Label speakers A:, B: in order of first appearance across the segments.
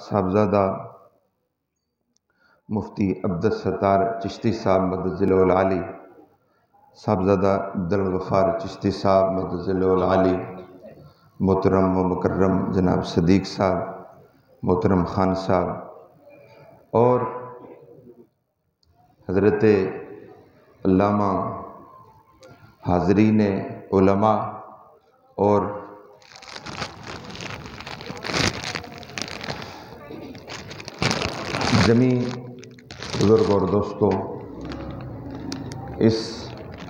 A: साहबजादा मुफ्ती अब्दुल सत्तार चिश्ती साहब मदज़िलुल आली, साहबजादा अब्दुल गफ़ार चिश्ती साहब मदज़िलुल आली, मोहतरम व मुकर्रम जनाब सदीक साहब, मोहतरम खान साहब और हज़रत अल्लामा हाज़रीन उलमा और जमी बुज़ुर्ग और दोस्तों, इस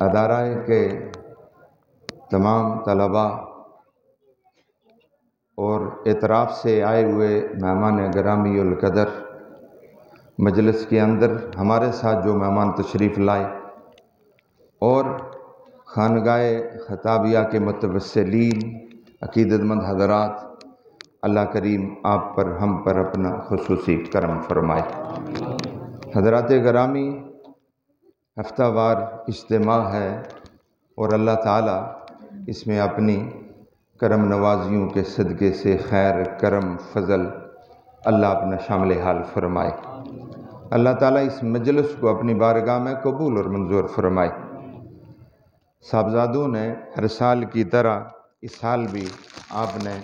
A: अदाराए के तमाम तलबा और एतराफ़ से आए हुए मेहमान गिरामी उल कदर, मजलिस के अंदर हमारे साथ जो मेहमान तशरीफ़ लाए और खानगाए खताबिया के मुतवस्सिलीन अक़ीदतमंद हज़रात, अल्लाह करीम आप पर हम पर अपना खुसूसी करम फरमाए। हज़रात गिरामी, हफ्तावार इज्तिमा है और अल्लाह ताला इसमें अपनी करम नवाजियों के सदक़े से खैर करम फ़ज़ल अल्लाह अपना शामिल हाल फरमाए। अल्लाह ताला इस मजलिस को अपनी बारगाह में कबूल और मंजूर फरमाए। साहबजादों ने हर साल की तरह इस साल भी आपने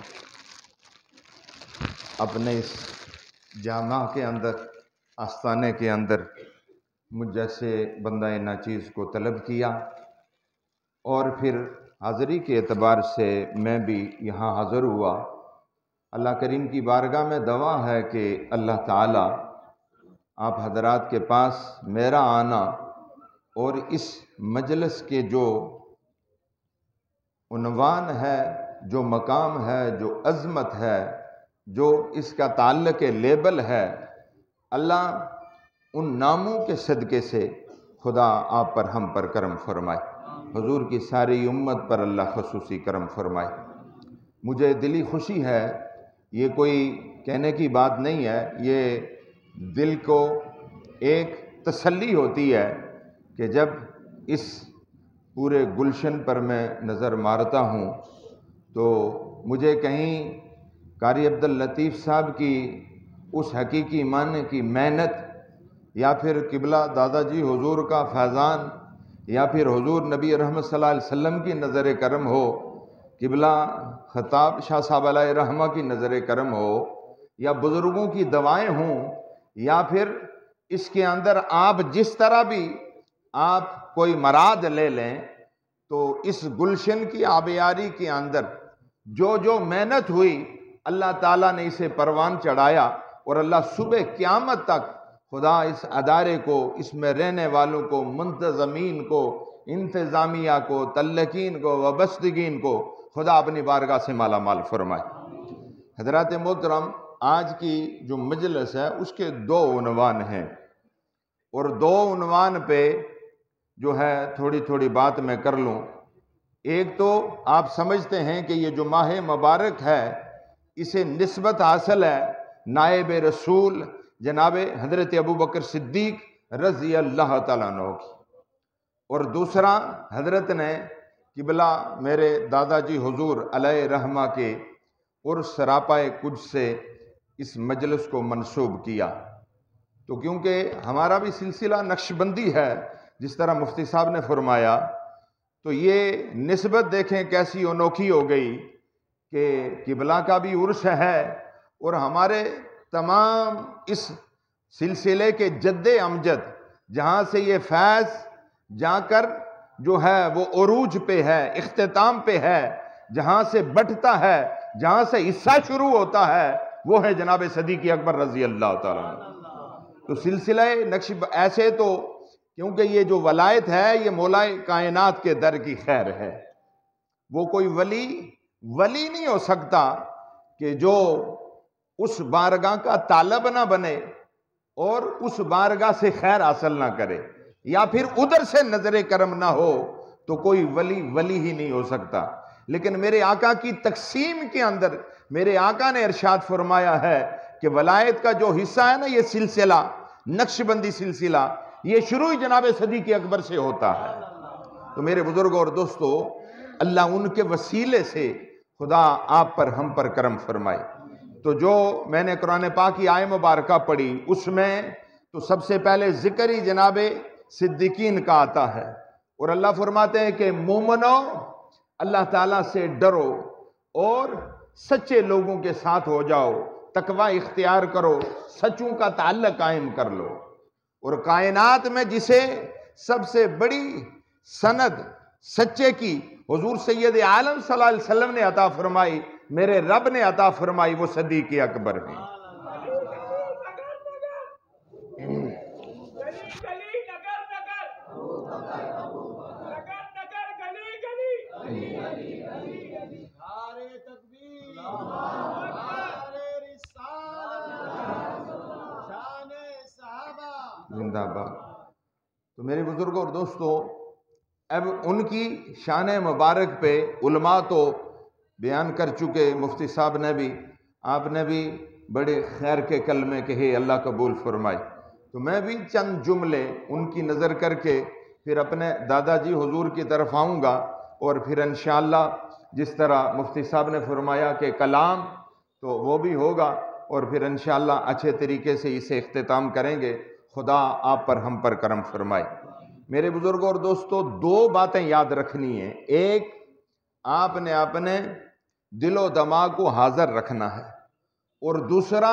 A: अपने इस जामा के अंदर, आस्थाने के अंदर मुझ जैसे बंदा नाचीज़ को तलब किया और फिर हाज़री के एतबार से मैं भी यहाँ हाज़िर हुआ। अल्लाह करीम की बारगाह में दवा है कि अल्लाह ताला आप हज़रात के पास मेरा आना और इस मजलिस के जो उन्वान है, जो मकाम है, जो अज़मत है, जो इसका ताल्लुक़ लेबल है, अल्लाह उन नामों के सदक़े से खुदा आप पर हम पर करम फरमाए। हुजूर की सारी उम्मत पर अल्लाह खुसूसी करम फरमाए। मुझे दिली खुशी है, ये कोई कहने की बात नहीं है, ये दिल को एक तसल्ली होती है कि जब इस पूरे गुलशन पर मैं नज़र मारता हूँ तो मुझे कहीं कारी अब्दुल लतीफ़ साहब की उस हकीकी मानने की मेहनत या फिर किबला दादाजी हुजूर का फैज़ान या फिर हुजूर नबी रहमत सल्लल्लाहु अलैहि वसल्लम की नज़र करम हो, किबला ख़ताब शाह साहब अलैहि रहमा की नज़र करम हो, या बुज़ुर्गों की दवाएं हों, या फिर इसके अंदर आप जिस तरह भी आप कोई मराद ले लें, तो इस गुलशन की आबियारी के अंदर जो जो मेहनत हुई अल्लाह ताला ने इसे परवान चढ़ाया और अल्लाह सुबह क़यामत तक खुदा इस अदारे को, इसमें रहने वालों को, मुंतज़मीन को, इंतज़ामिया को, तल्लकीन को, वबस्तगीन को खुदा अपनी बारगाह से माला माल फरमाए। हज़रात मोहतरम, आज की जो मजलिस है उसके दो उन्वान हैं और दो उन्वान पे जो है थोड़ी थोड़ी बात मैं कर लूँ। एक तो आप समझते हैं कि ये जो माह मुबारक है इसे निस्बत हासिल है नायब रसूल जनाब हज़रत अबू बकर सिद्दीक रज़ी अल्लाह तआला अन्हु की, और दूसरा हज़रत ने किबला मेरे दादाजी हुजूर अलैहि रहमा के और सरापाए कुछ से इस मजलिस को मंसूब किया। तो क्योंकि हमारा भी सिलसिला नक्शबंदी है, जिस तरह मुफ्ती साहब ने फरमाया, तो ये निस्बत देखें कैसी अनोखी हो गई कि किबला का भी उर्स है और हमारे तमाम इस सिलसिले के जद्दे अमजद जहाँ से ये फैज़ जाकर जो है वो उरूज पे है, इख्तिताम पे है, जहाँ से बटता है, जहाँ से हिस्सा शुरू होता है, वो है जनाब सदीक़ अकबर रज़ी अल्लाह ताला। तो सिलसिला नक्श ऐसे तो क्योंकि ये जो वलायत है ये मौलाए कायनात के दर की खैर है, वो कोई वली नहीं हो सकता कि जो उस बारगाह का तालब ना बने और उस बारगाह से खैर हासिल ना करे, या फिर उधर से नजर करम ना हो, तो कोई वली ही नहीं हो सकता। लेकिन मेरे आका की तकसीम के अंदर मेरे आका ने इरशाद फरमाया है कि वलायत का जो हिस्सा है ना, ये सिलसिला नक्शबंदी सिलसिला, ये शुरू ही जनाब सदीक़ अकबर से होता है। तो मेरे बुजुर्गों और दोस्तों, अल्लाह उनके वसीले से खुदा आप पर हम पर करम फरमाए। तो जो मैंने कुरान पाक की आय मुबारक पढ़ी उसमें तो सबसे पहले जिक्र ही जनाब सिद्दीकीन का आता है, और अल्लाह फरमाते हैं कि मोमनो अल्लाह ताला से डरो और सच्चे लोगों के साथ हो जाओ, तकवा इख्तियार करो, सच्चों का ताल्लुक कायम कर लो। और कायनात में जिसे सबसे बड़ी सनद सच्चे की हुजूर सैयद आलम सल्लल्लाहु अलैहि वसल्लम ने अता फरमाई, मेरे रब ने अता फरमाई, वो सदीक अकबर है। जिंदाबाद। तो मेरे बुजुर्गों और दोस्तों, अब उनकी शान मुबारक पे उलमा तो बयान कर चुके, मुफ्ती साहब ने भी, आपने भी बड़े खैर के कलमे कहे, अल्लाह कबूल फरमाए। तो मैं भी चंद जुमले उनकी नज़र करके फिर अपने दादाजी हुजूर की तरफ आऊँगा, और फिर इंशाअल्लाह जिस तरह मुफ्ती साहब ने फरमाया कि कलाम तो वो भी होगा, और फिर इंशाअल्लाह अच्छे तरीके से इसे इख्तिताम करेंगे। खुदा आप पर हम पर करम फरमाए। मेरे बुजुर्गों और दोस्तों, दो बातें याद रखनी है। एक, आपने अपने दिलो दिमाग को हाजिर रखना है, और दूसरा,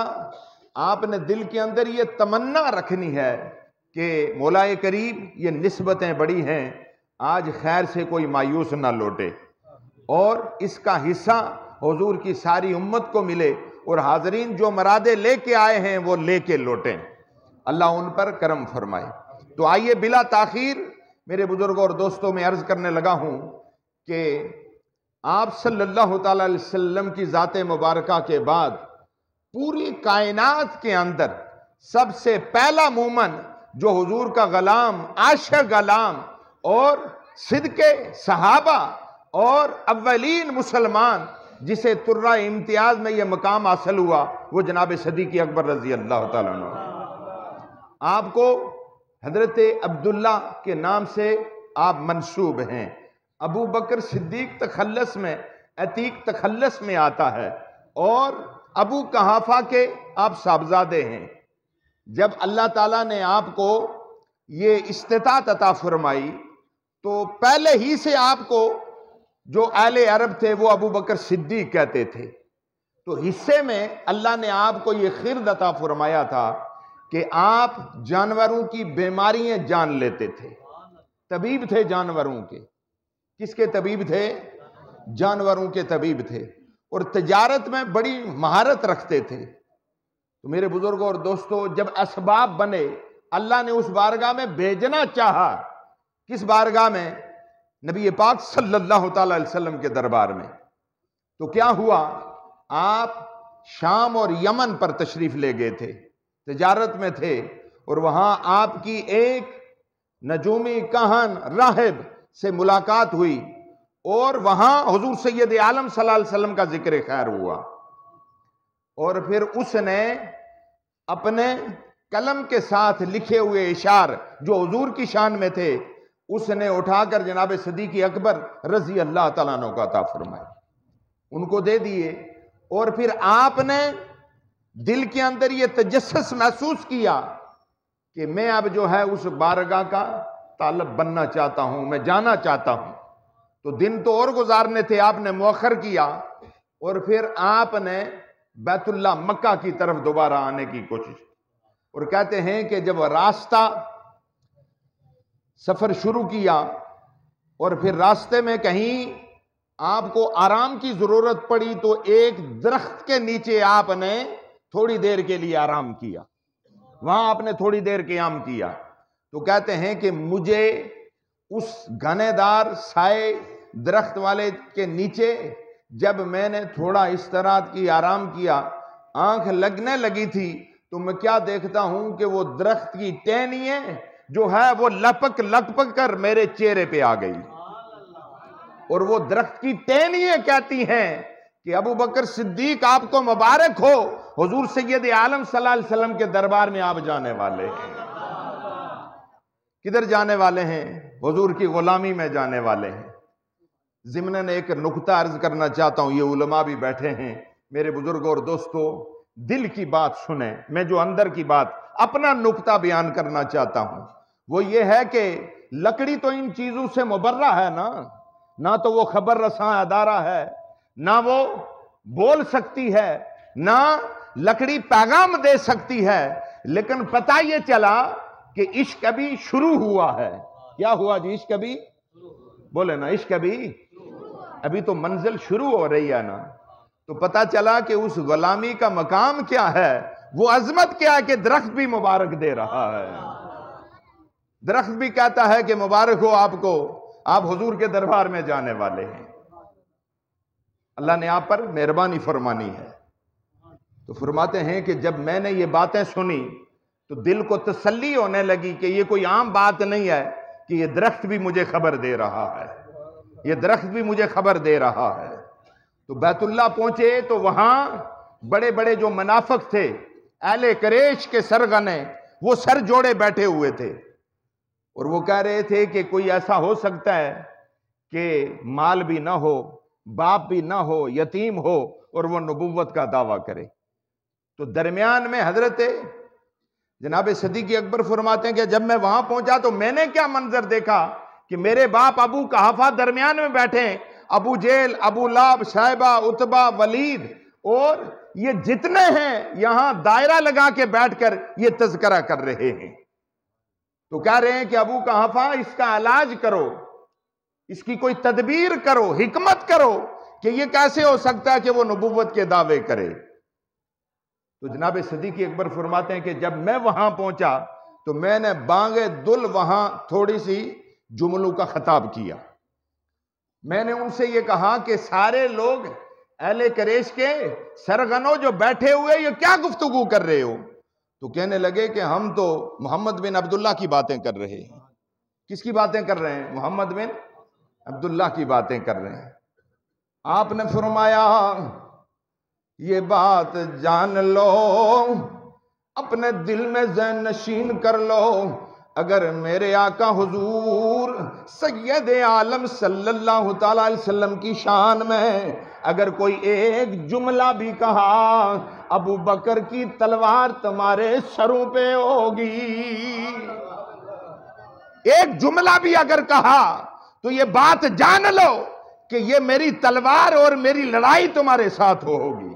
A: आपने दिल के अंदर ये तमन्ना रखनी है कि मौलाए करीब ये निस्बतें बड़ी हैं, आज खैर से कोई मायूस ना लौटे, और इसका हिस्सा हुजूर की सारी उम्मत को मिले, और हाजरीन जो मरादे लेके आए हैं वो लेके लौटें। अल्लाह उन पर करम फरमाए। तो आइए बिला ताखीर मेरे बुजुर्गों और दोस्तों, में अर्ज करने लगा हूं कि आप सल्लल्लाहु ताला अलैहि वसल्लम की ज़ाते मुबारका के बाद पूरी कायनात के अंदर सबसे पहला मोमन जो हुजूर का गुलाम, आशिक गुलाम और सिद्के सहाबा और अव्वलीन मुसलमान जिसे तुर्रा इम्तियाज में यह मकाम हासिल हुआ, वो जनाब सदीक अकबर रजी अल्लाह ताला अन्हु। आपको हजरत अब्दुल्ला के नाम से आप मंसूब हैं। अबू बकर सिद्दीक तखल्लस में, अतीक तखल्लस में आता है, और अबू कहाफा के आप साहबजादे हैं। जब अल्लाह ताला ने आपको ये इस्तिताअत अता फरमाई, तो पहले ही से आपको जो आले अरब थे वो अबू बकर सिद्दीक कहते थे। तो हिस्से में अल्लाह ने आपको ये खिर्द अता फरमाया था कि आप जानवरों की बीमारियां जान लेते थे, तबीब थे जानवरों के। किसके तबीब थे? जानवरों के तबीब थे, और तिजारत में बड़ी महारत रखते थे। तो मेरे बुजुर्गों और दोस्तों, जब असबाब बने, अल्लाह ने उस बारगाह में भेजना चाहा। किस बारगाह में? नबी पाक सल्लल्लाहु ताला अलैहि वसल्लम के दरबार में। तो क्या हुआ, आप शाम और यमन पर तशरीफ ले गए थे, तिजारत में थे, और वहां आपकी एक नजूमी कहन राहिब से मुलाकात हुई, और वहां हुजूर सैयद आलम सल्लल्लाहु अलैहि वसल्लम का जिक्र खैर हुआ। और फिर उसने अपने कलम के साथ लिखे हुए इशार जो हुजूर की शान में थे, उसने उठाकर जनाब सदीक अकबर रजी अल्लाह ताला अन्हु का अता फरमाए, उनको दे दिए। और फिर आपने दिल के अंदर यह तजस्सुस महसूस किया कि मैं अब जो है उस बारगाह का तालब बनना चाहता हूं, मैं जाना चाहता हूं। तो दिन तो और गुजारने थे, आपने मुअख्खर किया, और फिर आपने बैतुल्लाह मक्का की तरफ दोबारा आने की कोशिश। और कहते हैं कि जब रास्ता सफर शुरू किया, और फिर रास्ते में कहीं आपको आराम की जरूरत पड़ी, तो एक दरख्त के नीचे आपने थोड़ी देर के लिए आराम किया, वहां आपने थोड़ी देर क़याम किया। तो कहते हैं कि मुझे उस घनेदार साए दरख्त वाले के नीचे जब मैंने थोड़ा इस्तराहत की, आराम किया, आंख लगने लगी थी, तो मैं क्या देखता हूं कि वो दरख्त की टहनियां जो है वो लपक लपक कर मेरे चेहरे पे आ गई, और वो दरख्त की टहनियां कहती हैं कि अबू बकर सिद्दीक आपको मुबारक हो, हुजूर सैयद आलम सल्लल्लाहु अलैहि वसल्लम के दरबार में आप जाने वाले हैं। किधर जाने वाले हैं? हुजूर की गुलामी में जाने वाले हैं। ज़िम्नन एक नुक्ता अर्ज करना चाहता हूं, ये उलमा भी बैठे हैं, मेरे बुजुर्गों और दोस्तों, दिल की बात सुने। मैं जो अंदर की बात, अपना नुक्ता बयान करना चाहता हूं वो ये है कि लकड़ी तो इन चीजों से मुबर्रा है ना तो वो खबर रसां अदारा है, ना वो बोल सकती है, ना लकड़ी पैगाम दे सकती है, लेकिन पता ये चला कि इश्क अभी शुरू हुआ है। क्या हुआ जी? इश्क अभी, बोले ना, इश्क अभी तो मंजिल शुरू हो रही है ना। तो पता चला कि उस गुलामी का मकाम क्या है, वो अजमत क्या है कि दरख्त भी मुबारक दे रहा है। दरख्त भी कहता है कि मुबारक हो आपको, आप हुजूर के दरबार में जाने वाले हैं। अल्लाह ने आप पर मेहरबानी फरमानी है। तो फरमाते हैं कि जब मैंने ये बातें सुनी तो दिल को तसल्ली होने लगी कि ये कोई आम बात नहीं है कि ये दरख्त भी मुझे खबर दे रहा है, ये दरख्त भी मुझे खबर दे रहा है। तो बैतुल्लाह पहुंचे तो वहां बड़े बड़े जो मुनाफिक थे, अहले कुरैश के सरगने, वो सर जोड़े बैठे हुए थे और वो कह रहे थे कि कोई ऐसा हो सकता है कि माल भी ना हो, बाप भी ना हो, यतीम हो और वो नबुव्वत का दावा करे। तो दरमियान में हजरत जनाब सिद्दीक़ अकबर फरमाते हैं कि जब मैं वहां पहुंचा तो मैंने क्या मंजर देखा कि मेरे बाप अबू कहाफा दरमियान में बैठे, अबू जेल, अबू लाब, शायबा, उतबा, वलीद और ये जितने हैं यहां दायरा लगा के बैठकर ये तज़किरा कर रहे हैं। तो कह रहे हैं कि अबू कहाफा, इसका इलाज करो, इसकी कोई तदबीर करो, हिकमत करो कि ये कैसे हो सकता है कि वो नबुव्वत के दावे करे। तो जनाब सिद्दीक़ अकबर फरमाते हैं कि जब मैं वहां पहुंचा तो मैंने बांगे दुल वहां थोड़ी सी जुमलों का खिताब किया। मैंने उनसे ये कहा कि सारे लोग अहले कुरैश के सरगनों जो बैठे हुए, ये क्या गुफ्तगू कर रहे हो? तो कहने लगे कि हम तो मोहम्मद बिन अब्दुल्ला की बातें कर रहे हैं। किसकी बातें कर रहे हैं? मोहम्मद बिन अब्दुल्ला की बातें कर रहे हैं। आपने फरमाया ये बात जान लो, अपने दिल में ज़हन नशीन कर लो, अगर मेरे आका हुजूर सैयद आलम सल्लल्लाहु तआला अलैहि वसल्लम की शान में अगर कोई एक जुमला भी कहा, अबू बकर की तलवार तुम्हारे सरों पे होगी। एक जुमला भी अगर कहा तो ये बात जान लो कि ये मेरी तलवार और मेरी लड़ाई तुम्हारे साथ होगी।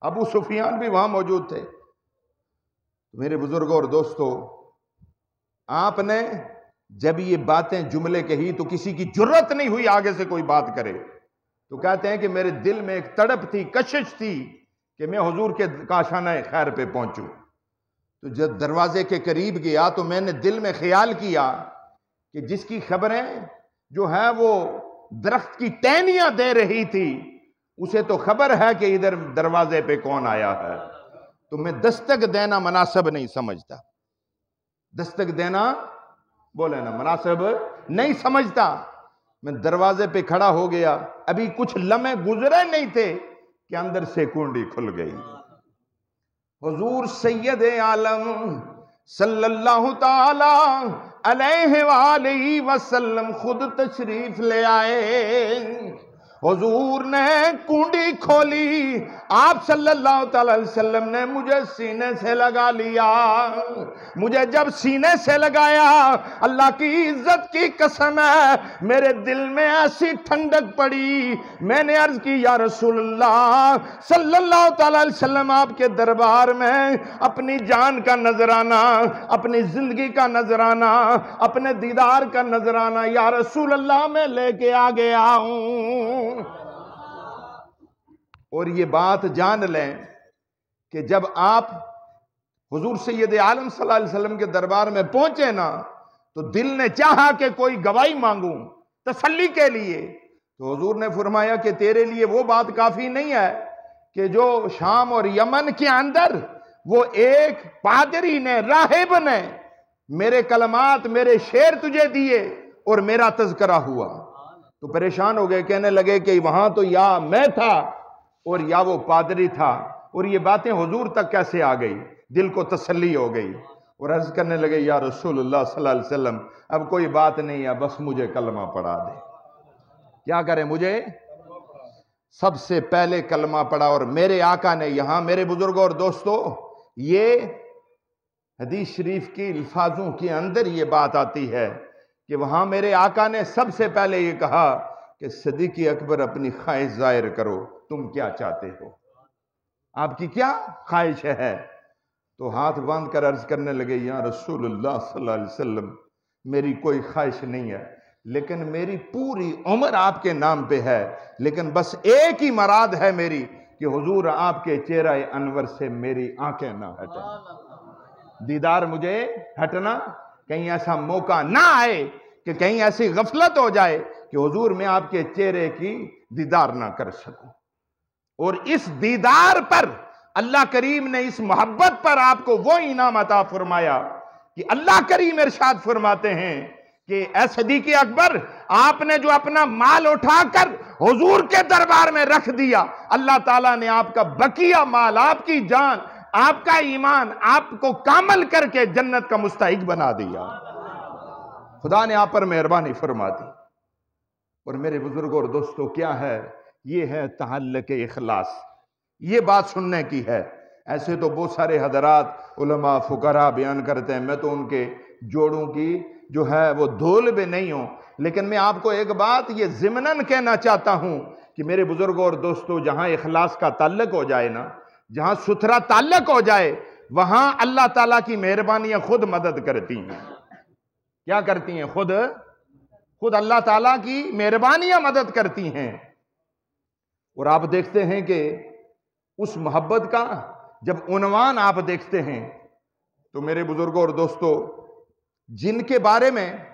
A: अबू सुफियान भी वहां मौजूद थे। मेरे बुजुर्गों और दोस्तों, आपने जब ये बातें जुमले कही तो किसी की जुर्रत नहीं हुई आगे से कोई बात करे। तो कहते हैं कि मेरे दिल में एक तड़प थी, कशिश थी कि मैं हुजूर के काशाना खैर पे पहुंचूं। तो जब दरवाजे के करीब गया तो मैंने दिल में ख्याल किया कि जिसकी खबरें जो है वो दरख्त की टहनियां दे रही थी, उसे तो खबर है कि इधर दरवाजे पे कौन आया है। तो मैं दस्तक देना मुनासिब नहीं समझता। दस्तक देना, बोले ना, मुनासिब नहीं समझता। मैं दरवाजे पे खड़ा हो गया। अभी कुछ लम्हे गुजरे नहीं थे कि अंदर से कुंडी खुल गई। हुजूर सैयद आलम सल्लल्लाहु ताला अलैहि वसल्लम खुद तशरीफ ले आए। हुजूर ने कुंडी खोली, आप सल्लल्लाहु अलैहि वसल्लम ने मुझे सीने से लगा लिया। मुझे जब सीने से लगाया, अल्लाह की इज्जत की कसम है, मेरे दिल में ऐसी ठंडक पड़ी। मैंने अर्ज की, या रसूलल्लाह सल्लल्लाहु अलैहि वसल्लम, आपके दरबार में अपनी जान का नजराना, अपनी जिंदगी का नजराना, अपने दीदार का नजराना या रसूलल्लाह मैं लेके आ गया हूं। और ये बात जान लें कि जब आप हुजूर सैयद आलम सल्लल्लाहु अलैहि वसल्लम के दरबार में पहुंचे ना, तो दिल ने चाहा कि कोई गवाही मांगूं तसल्ली के लिए। तो हुजूर ने फरमाया कि तेरे लिए वो बात काफी नहीं है कि जो शाम और यमन के अंदर वो एक पादरी ने, राहिब ने मेरे कलमात, मेरे शेर तुझे दिए और मेरा तज़किरा हुआ। तो परेशान हो गए, कहने लगे कि वहां तो या मैं था और या वो पादरी था, और ये बातें हुजूर तक कैसे आ गई। दिल को तसल्ली हो गई और अर्ज करने लगे, या रसूलुल्लाह सल्लल्लाहु अलैहि वसल्लम, अब कोई बात नहीं है, बस मुझे कलमा पढ़ा दे। क्या करें? मुझे सबसे पहले कलमा पढ़ा। और मेरे आका ने, यहां मेरे बुजुर्गों और दोस्तों, ये हदीस शरीफ की अल्फाजों के अंदर ये बात आती है कि वहां मेरे आका ने सबसे पहले ये कहा कि सिद्दीक़ अकबर अपनी ख्वाहिश जाहिर करो, तुम क्या चाहते हो, आपकी क्या ख्वाहिश है। तो हाथ बांध कर अर्ज करने लगे, या रसूलुल्लाह सल्लल्लाहु अलैहि वसल्लम, मेरी कोई ख्वाहिश नहीं है, लेकिन मेरी पूरी उम्र आपके नाम पे है, लेकिन बस एक ही मराद है मेरी कि हुजूर आपके चेहरे अनवर से मेरी आंखें ना हटें, दीदार मुझे हटना, कहीं ऐसा मौका ना आए कि कहीं ऐसी गफलत हो जाए कि हुजूर मैं आपके चेहरे की दीदार ना कर सकूं। और इस दीदार पर अल्लाह करीम ने, इस मोहब्बत पर आपको वो इनाम अता फरमाया कि अल्लाह करीम इरशाद फरमाते हैं कि ऐ सिद्दीक़ अकबर, आपने जो अपना माल उठाकर हुजूर के दरबार में रख दिया, अल्लाह ताला ने आपका बकिया माल, आपकी जान, आपका ईमान, आपको कामल करके जन्नत का मुस्तहिक बना दिया। खुदा ने आप पर मेहरबानी फरमा दी। और मेरे बुजुर्गों और दोस्तों, क्या है ये? है तहल्लुक इखलास। ये बात सुनने की है। ऐसे तो बहुत सारे हजरात उलमा फुकरा बयान करते हैं, मैं तो उनके जोड़ों की जो है वो धूल भी नहीं हूं, लेकिन मैं आपको एक बात ये ज़िमनन कहना चाहता हूं कि मेरे बुजुर्गों और दोस्तों, जहां इखलास का ताल्लुक हो जाए ना, जहां सुथरा ताल्लुक हो जाए, वहां अल्लाह ताला की मेहरबानियां खुद मदद करती हैं। क्या करती हैं? खुद अल्लाह ताला की मेहरबानियां मदद करती हैं। और आप देखते हैं कि उस मोहब्बत का जब उन्वान आप देखते हैं, तो मेरे बुजुर्गों और दोस्तों, जिनके बारे में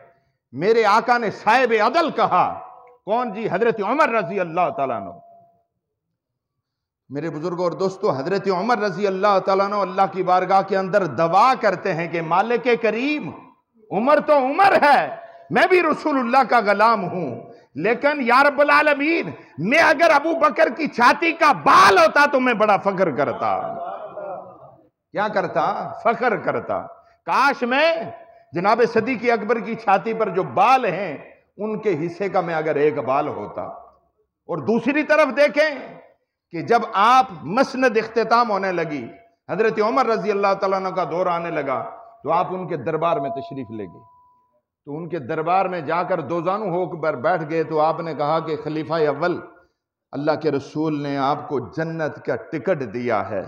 A: मेरे आका ने साहिब अदल कहा, कौन जी? हजरत उमर रजी अल्लाह ताला अन्हु। मेरे बुजुर्गों और दोस्तों, हजरत उमर रजी अल्लाह ताला अन्हु अल्लाह की बारगाह के अंदर दवा करते हैं कि मालिक करीम, उमर तो उमर है, मैं भी रसूलुल्लाह का गुलाम हूं, लेकिन या रब्बुल आलमीन, मैं अगर अबू बकर की छाती का बाल होता तो मैं बड़ा फख्र करता। क्या करता? फख्र करता। काश मैं जनाब सिद्दीक़ अकबर की छाती पर जो बाल हैं उनके हिस्से का मैं अगर एक बाल होता। और दूसरी तरफ देखें कि जब आप मसनद इख्तिताम होने लगी, हजरत उमर रजी अल्लाह तआला अन्हु का दौर आने लगा, तो आप उनके दरबार में तशरीफ ले गए। तो उनके दरबार में जाकर दोजानू होकर बैठ गए। तो आपने कहा कि खलीफा अव्वल, अल्लाह के रसूल ने आपको जन्नत का टिकट दिया है,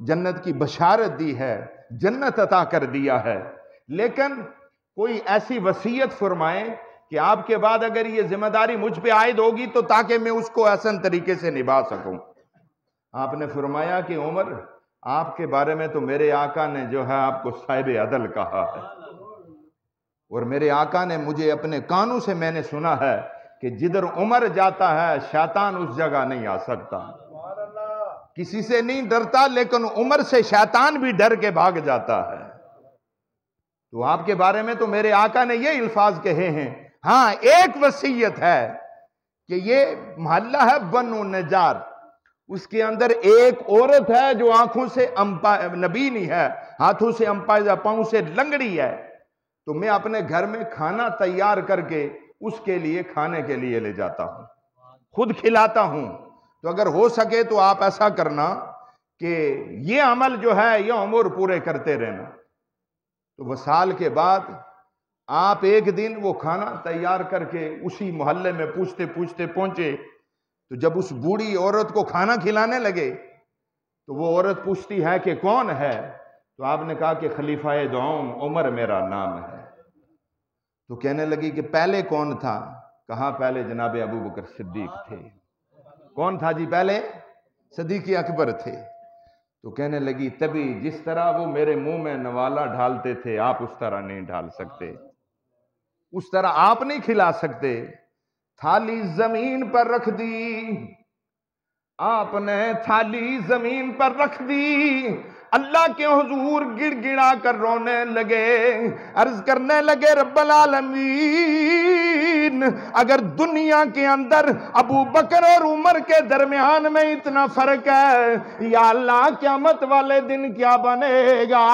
A: जन्नत की बशारत दी है, जन्नत अता कर दिया है, लेकिन कोई ऐसी वसीयत फरमाएं कि आपके बाद अगर ये जिम्मेदारी मुझ पे आयद होगी तो ताकि मैं उसको आसान तरीके से निभा सकूं। आपने फरमाया कि उमर, आपके बारे में तो मेरे आका ने जो है आपको साहिब अदल कहा है, और मेरे आका ने मुझे अपने कानों से मैंने सुना है कि जिधर उमर जाता है शैतान उस जगह नहीं आ सकता। किसी से नहीं डरता, लेकिन उमर से शैतान भी डर के भाग जाता है। तो आपके बारे में तो मेरे आका ने ये अल्फाज कहे हैं। हाँ, एक वसीयत है कि ये मोहल्ला है बनु नजार, उसके अंदर एक औरत है जो आंखों से नबीनी है, हाथों से अंपायजा, पांव से लंगड़ी है, तो मैं अपने घर में खाना तैयार करके उसके लिए खाने के लिए ले जाता हूं, खुद खिलाता हूं। तो अगर हो सके तो आप ऐसा करना कि ये अमल जो है ये उम्र पूरे करते रहना। तो वसाल के बाद आप एक दिन वो खाना तैयार करके उसी मोहल्ले में पूछते पूछते पहुंचे। तो जब उस बूढ़ी औरत को खाना खिलाने लगे तो वो औरत पूछती है कि कौन है? तो आपने कहा कि खलीफा दुआम उमर मेरा नाम है। तो कहने लगी कि पहले कौन था? कहा पहले जनाब अबू बकर सिद्दीक थे। कौन था जी पहले? सिद्दीक अकबर थे। तो कहने लगी तभी जिस तरह वो मेरे मुंह में नवाला ढालते थे आप उस तरह नहीं ढाल सकते, उस तरह आप नहीं खिला सकते। थाली जमीन पर रख दी आपने, थाली जमीन पर रख दी, अल्लाह के हुजूर गिड़गिड़ा कर रोने लगे, अर्ज करने लगे रब्बल आलमीन, अगर दुनिया के अंदर अबू बकर और उमर के दरमियान में इतना फर्क है, या अल्लाह क़यामत वाले दिन क्या बनेगा?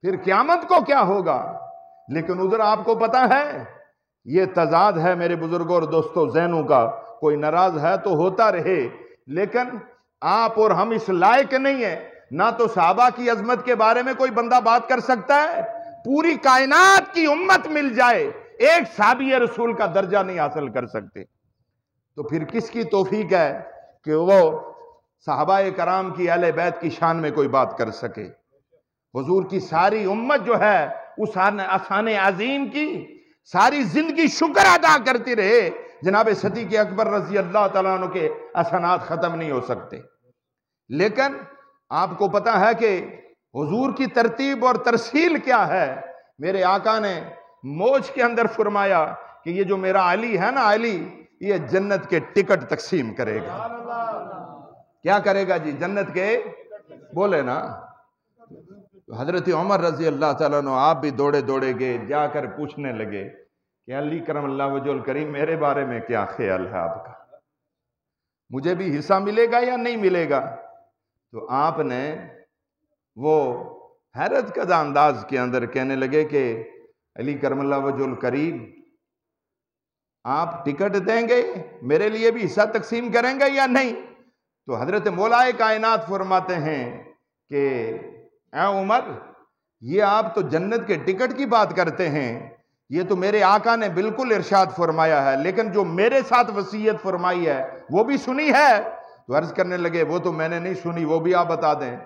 A: फिर क़यामत को क्या होगा? लेकिन उधर आपको पता है ये तजाद है मेरे बुजुर्गों और दोस्तों ज़हनों का। कोई नाराज है तो होता रहे, लेकिन आप और हम इस लायक नहीं है, ना तो सहाबा की अजमत के बारे में कोई बंदा बात कर सकता है। पूरी कायनात की उम्मत मिल जाए, एक साहबी रसूल का दर्जा नहीं हासिल कर सकते। तो फिर किसकी तौफीक है कि वो सहाबाए कराम की अहले बैत की शान में कोई बात कर सके। हुजूर की सारी उम्मत जो है उस आसान अजीम की सारी जिंदगी शुक्र अदा करती रहे। जनाब सदीक अकबर रजी अल्लाह तआला अन्हु के असनात खत्म नहीं हो सकते। लेकिन आपको पता है कि हुजूर की तरतीब और तरसील क्या है। मेरे आका ने मौज के अंदर फरमाया कि ये जो मेरा अली है ना, अली ये जन्नत के टिकट तकसीम करेगा। क्या करेगा जी? जन्नत के, बोले ना। हजरत उमर रजी अल्लाह तआला अन्हु आप भी दौड़े दौड़े गए, जाकर पूछने लगे कि अली करमल्लाहु वजहुल करीम मेरे बारे में क्या ख्याल है आपका, मुझे भी हिस्सा मिलेगा या नहीं मिलेगा? तो आपने वो हैरत कदा अंदाज के अंदर कहने लगे कि अली करमल्लाहु वजहुल करीम आप टिकट देंगे, मेरे लिए भी हिस्सा तकसीम करेंगे या नहीं? तो हजरत मौलाए कायनात फरमाते हैं कि ऐ उमर, ये आप तो जन्नत के टिकट की बात करते हैं, ये तो मेरे आका ने बिल्कुल इरशाद फरमाया है, लेकिन जो मेरे साथ वसीयत फरमाई है वो भी सुनी है? तो अर्ज करने लगे वो तो मैंने नहीं सुनी, वो भी आप बता दें।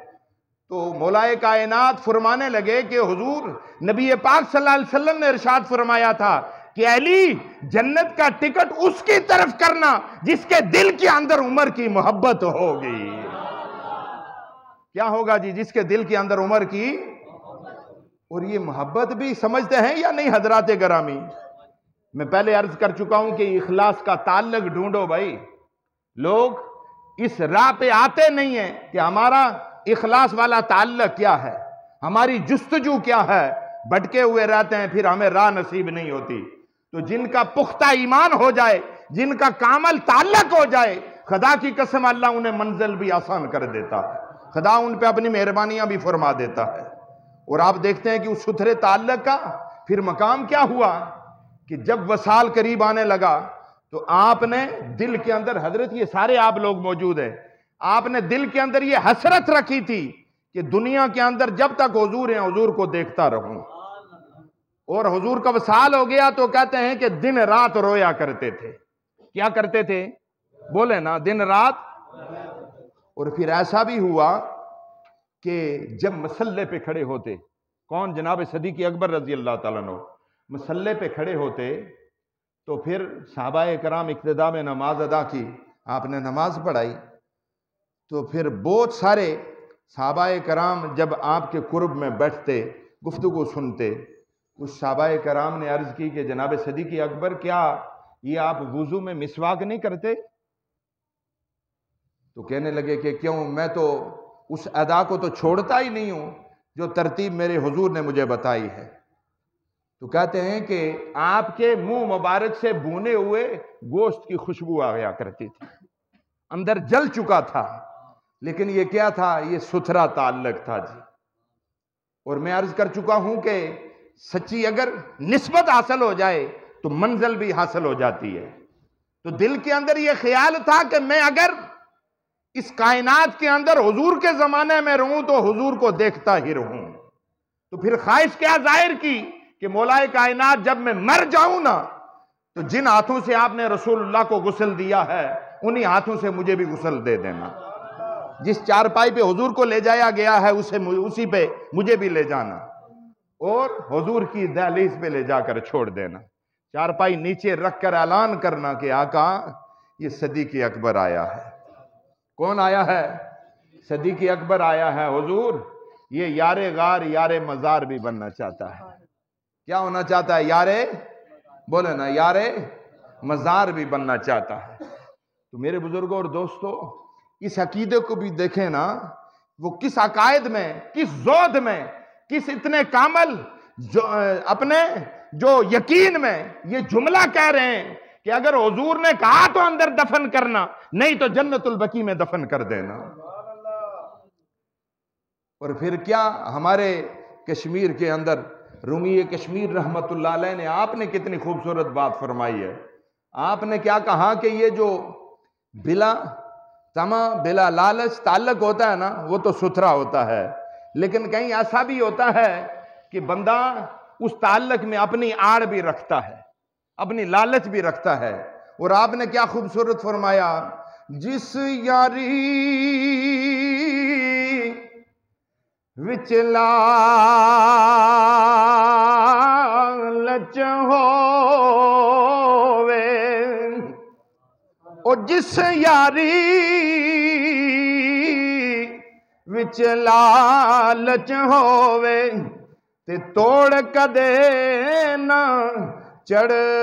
A: तो मौलाए कायनात फरमाने लगे कि हुजूर नबी पाक सल्लल्लाहु अलैहि वसल्लम ने इरशाद फरमाया था कि अली जन्नत का टिकट उसकी तरफ करना जिसके दिल के अंदर उमर की मोहब्बत होगी। क्या होगा जी? जिसके दिल के अंदर उमर की, और ये मोहब्बत भी समझते हैं या नहीं हजरात गरामी? मैं पहले अर्ज कर चुका हूं कि इखलास का ताल्लुक ढूंढो भाई। लोग इस राह पे आते नहीं है कि हमारा इखलास वाला ताल्लुक क्या है, हमारी जुस्तजू क्या है, भटके हुए रहते हैं, फिर हमें राह नसीब नहीं होती। तो जिनका पुख्ता ईमान हो जाए, जिनका कामल ताल्लुक हो जाए, खुदा की कसम अल्लाह उन्हें मंजिल भी आसान कर देता है, खुदा उन पे अपनी मेहरबानियां भी फरमा देता है। और आप देखते हैं कि उस सुथरे ताल्लुक का फिर मकाम क्या हुआ कि जब वसाल करीब आने लगा तो आपने दिल के अंदर, हजरत ये सारे आप लोग मौजूद हैं, आपने दिल के अंदर ये हसरत रखी थी कि दुनिया के अंदर जब तक हुजूर हैं हुजूर को देखता रहूं। और हुजूर का वसाल हो गया तो कहते हैं कि दिन रात रोया करते थे। क्या करते थे? बोले ना, दिन रात। और फिर ऐसा भी हुआ कि जब मसल्ले पे खड़े होते, कौन? जनाब सदीक अकबर रजी अल्लाह तआला अन्हु मसल्ले पे खड़े होते तो फिर सहाबाए कराम इक्तिदा में नमाज अदा की, आपने नमाज पढ़ाई, तो फिर बहुत सारे सहाबाए कराम जब आपके कुर्ब में बैठते, गुफ्तगू सुनते, उस सहाबाए कराम ने अर्ज की कि जनाब सदीक अकबर क्या ये आप वुजू में मिसवाक नहीं करते? तो कहने लगे कि क्यों, मैं तो उस अदा को तो छोड़ता ही नहीं हूं जो तरतीब मेरे हुजूर ने मुझे बताई है। तो कहते हैं कि आपके मुंह मुबारक से भुने हुए गोश्त की खुशबू आ गया करती थी, अंदर जल चुका था, लेकिन ये क्या था? ये सुथरा ताल्लुक था जी। और मैं अर्ज कर चुका हूं कि सच्ची अगर निस्बत हासिल हो जाए तो मंजिल भी हासिल हो जाती है। तो दिल के अंदर यह ख्याल था कि मैं अगर इस कायनात के अंदर हुजूर के जमाने में रहूं तो हुजूर को देखता ही रहूं। तो फिर ख्वाहिश क्या जाहिर की कि मौलाए कायनात जब मैं मर जाऊं ना, तो जिन हाथों से आपने रसूलुल्लाह को गुस्ल दिया है उन्हीं हाथों से मुझे भी गुस्ल दे देना। जिस चारपाई पे हुजूर को ले जाया गया है उसी पे मुझे भी ले जाना, और हुजूर की दहलीज पे ले जाकर छोड़ देना। चारपाई नीचे रखकर ऐलान करना कि आका ये सदीक अकबर आया है। कौन आया है? सदीक अकबर आया है। हुजूर ये यारे गार यारे मजार भी बनना चाहता है। क्या होना चाहता है? यारे, बोले ना, यारे मजार भी बनना चाहता है। तो मेरे बुजुर्गों और दोस्तों, इस अकीदे को भी देखें ना, वो किस अकायद में, किस जोद में, किस इतने कामल जो अपने जो यकीन में ये जुमला कह रहे हैं कि अगर हुजूर ने कहा तो अंदर दफन करना, नहीं तो जन्नतुल बकी में दफन कर देना। और फिर क्या हमारे कश्मीर के अंदर रूमी कश्मीर रहमतुल्लाह अलैह ने, आपने कितनी खूबसूरत बात फरमाई है। आपने क्या कहा कि ये जो बिला तमा बिला लालच ताल्लुक होता है ना, वो तो सुथरा होता है, लेकिन कहीं ऐसा भी होता है कि बंदा उस ताल्लुक में अपनी आड़ भी रखता है, अपनी लालच भी रखता है। और आपने क्या खूबसूरत फरमाया, जिस यारी विच लालच होवे, और जिस यारी विच लालच होवे, ते तोड़ कदे ना चढ़दी,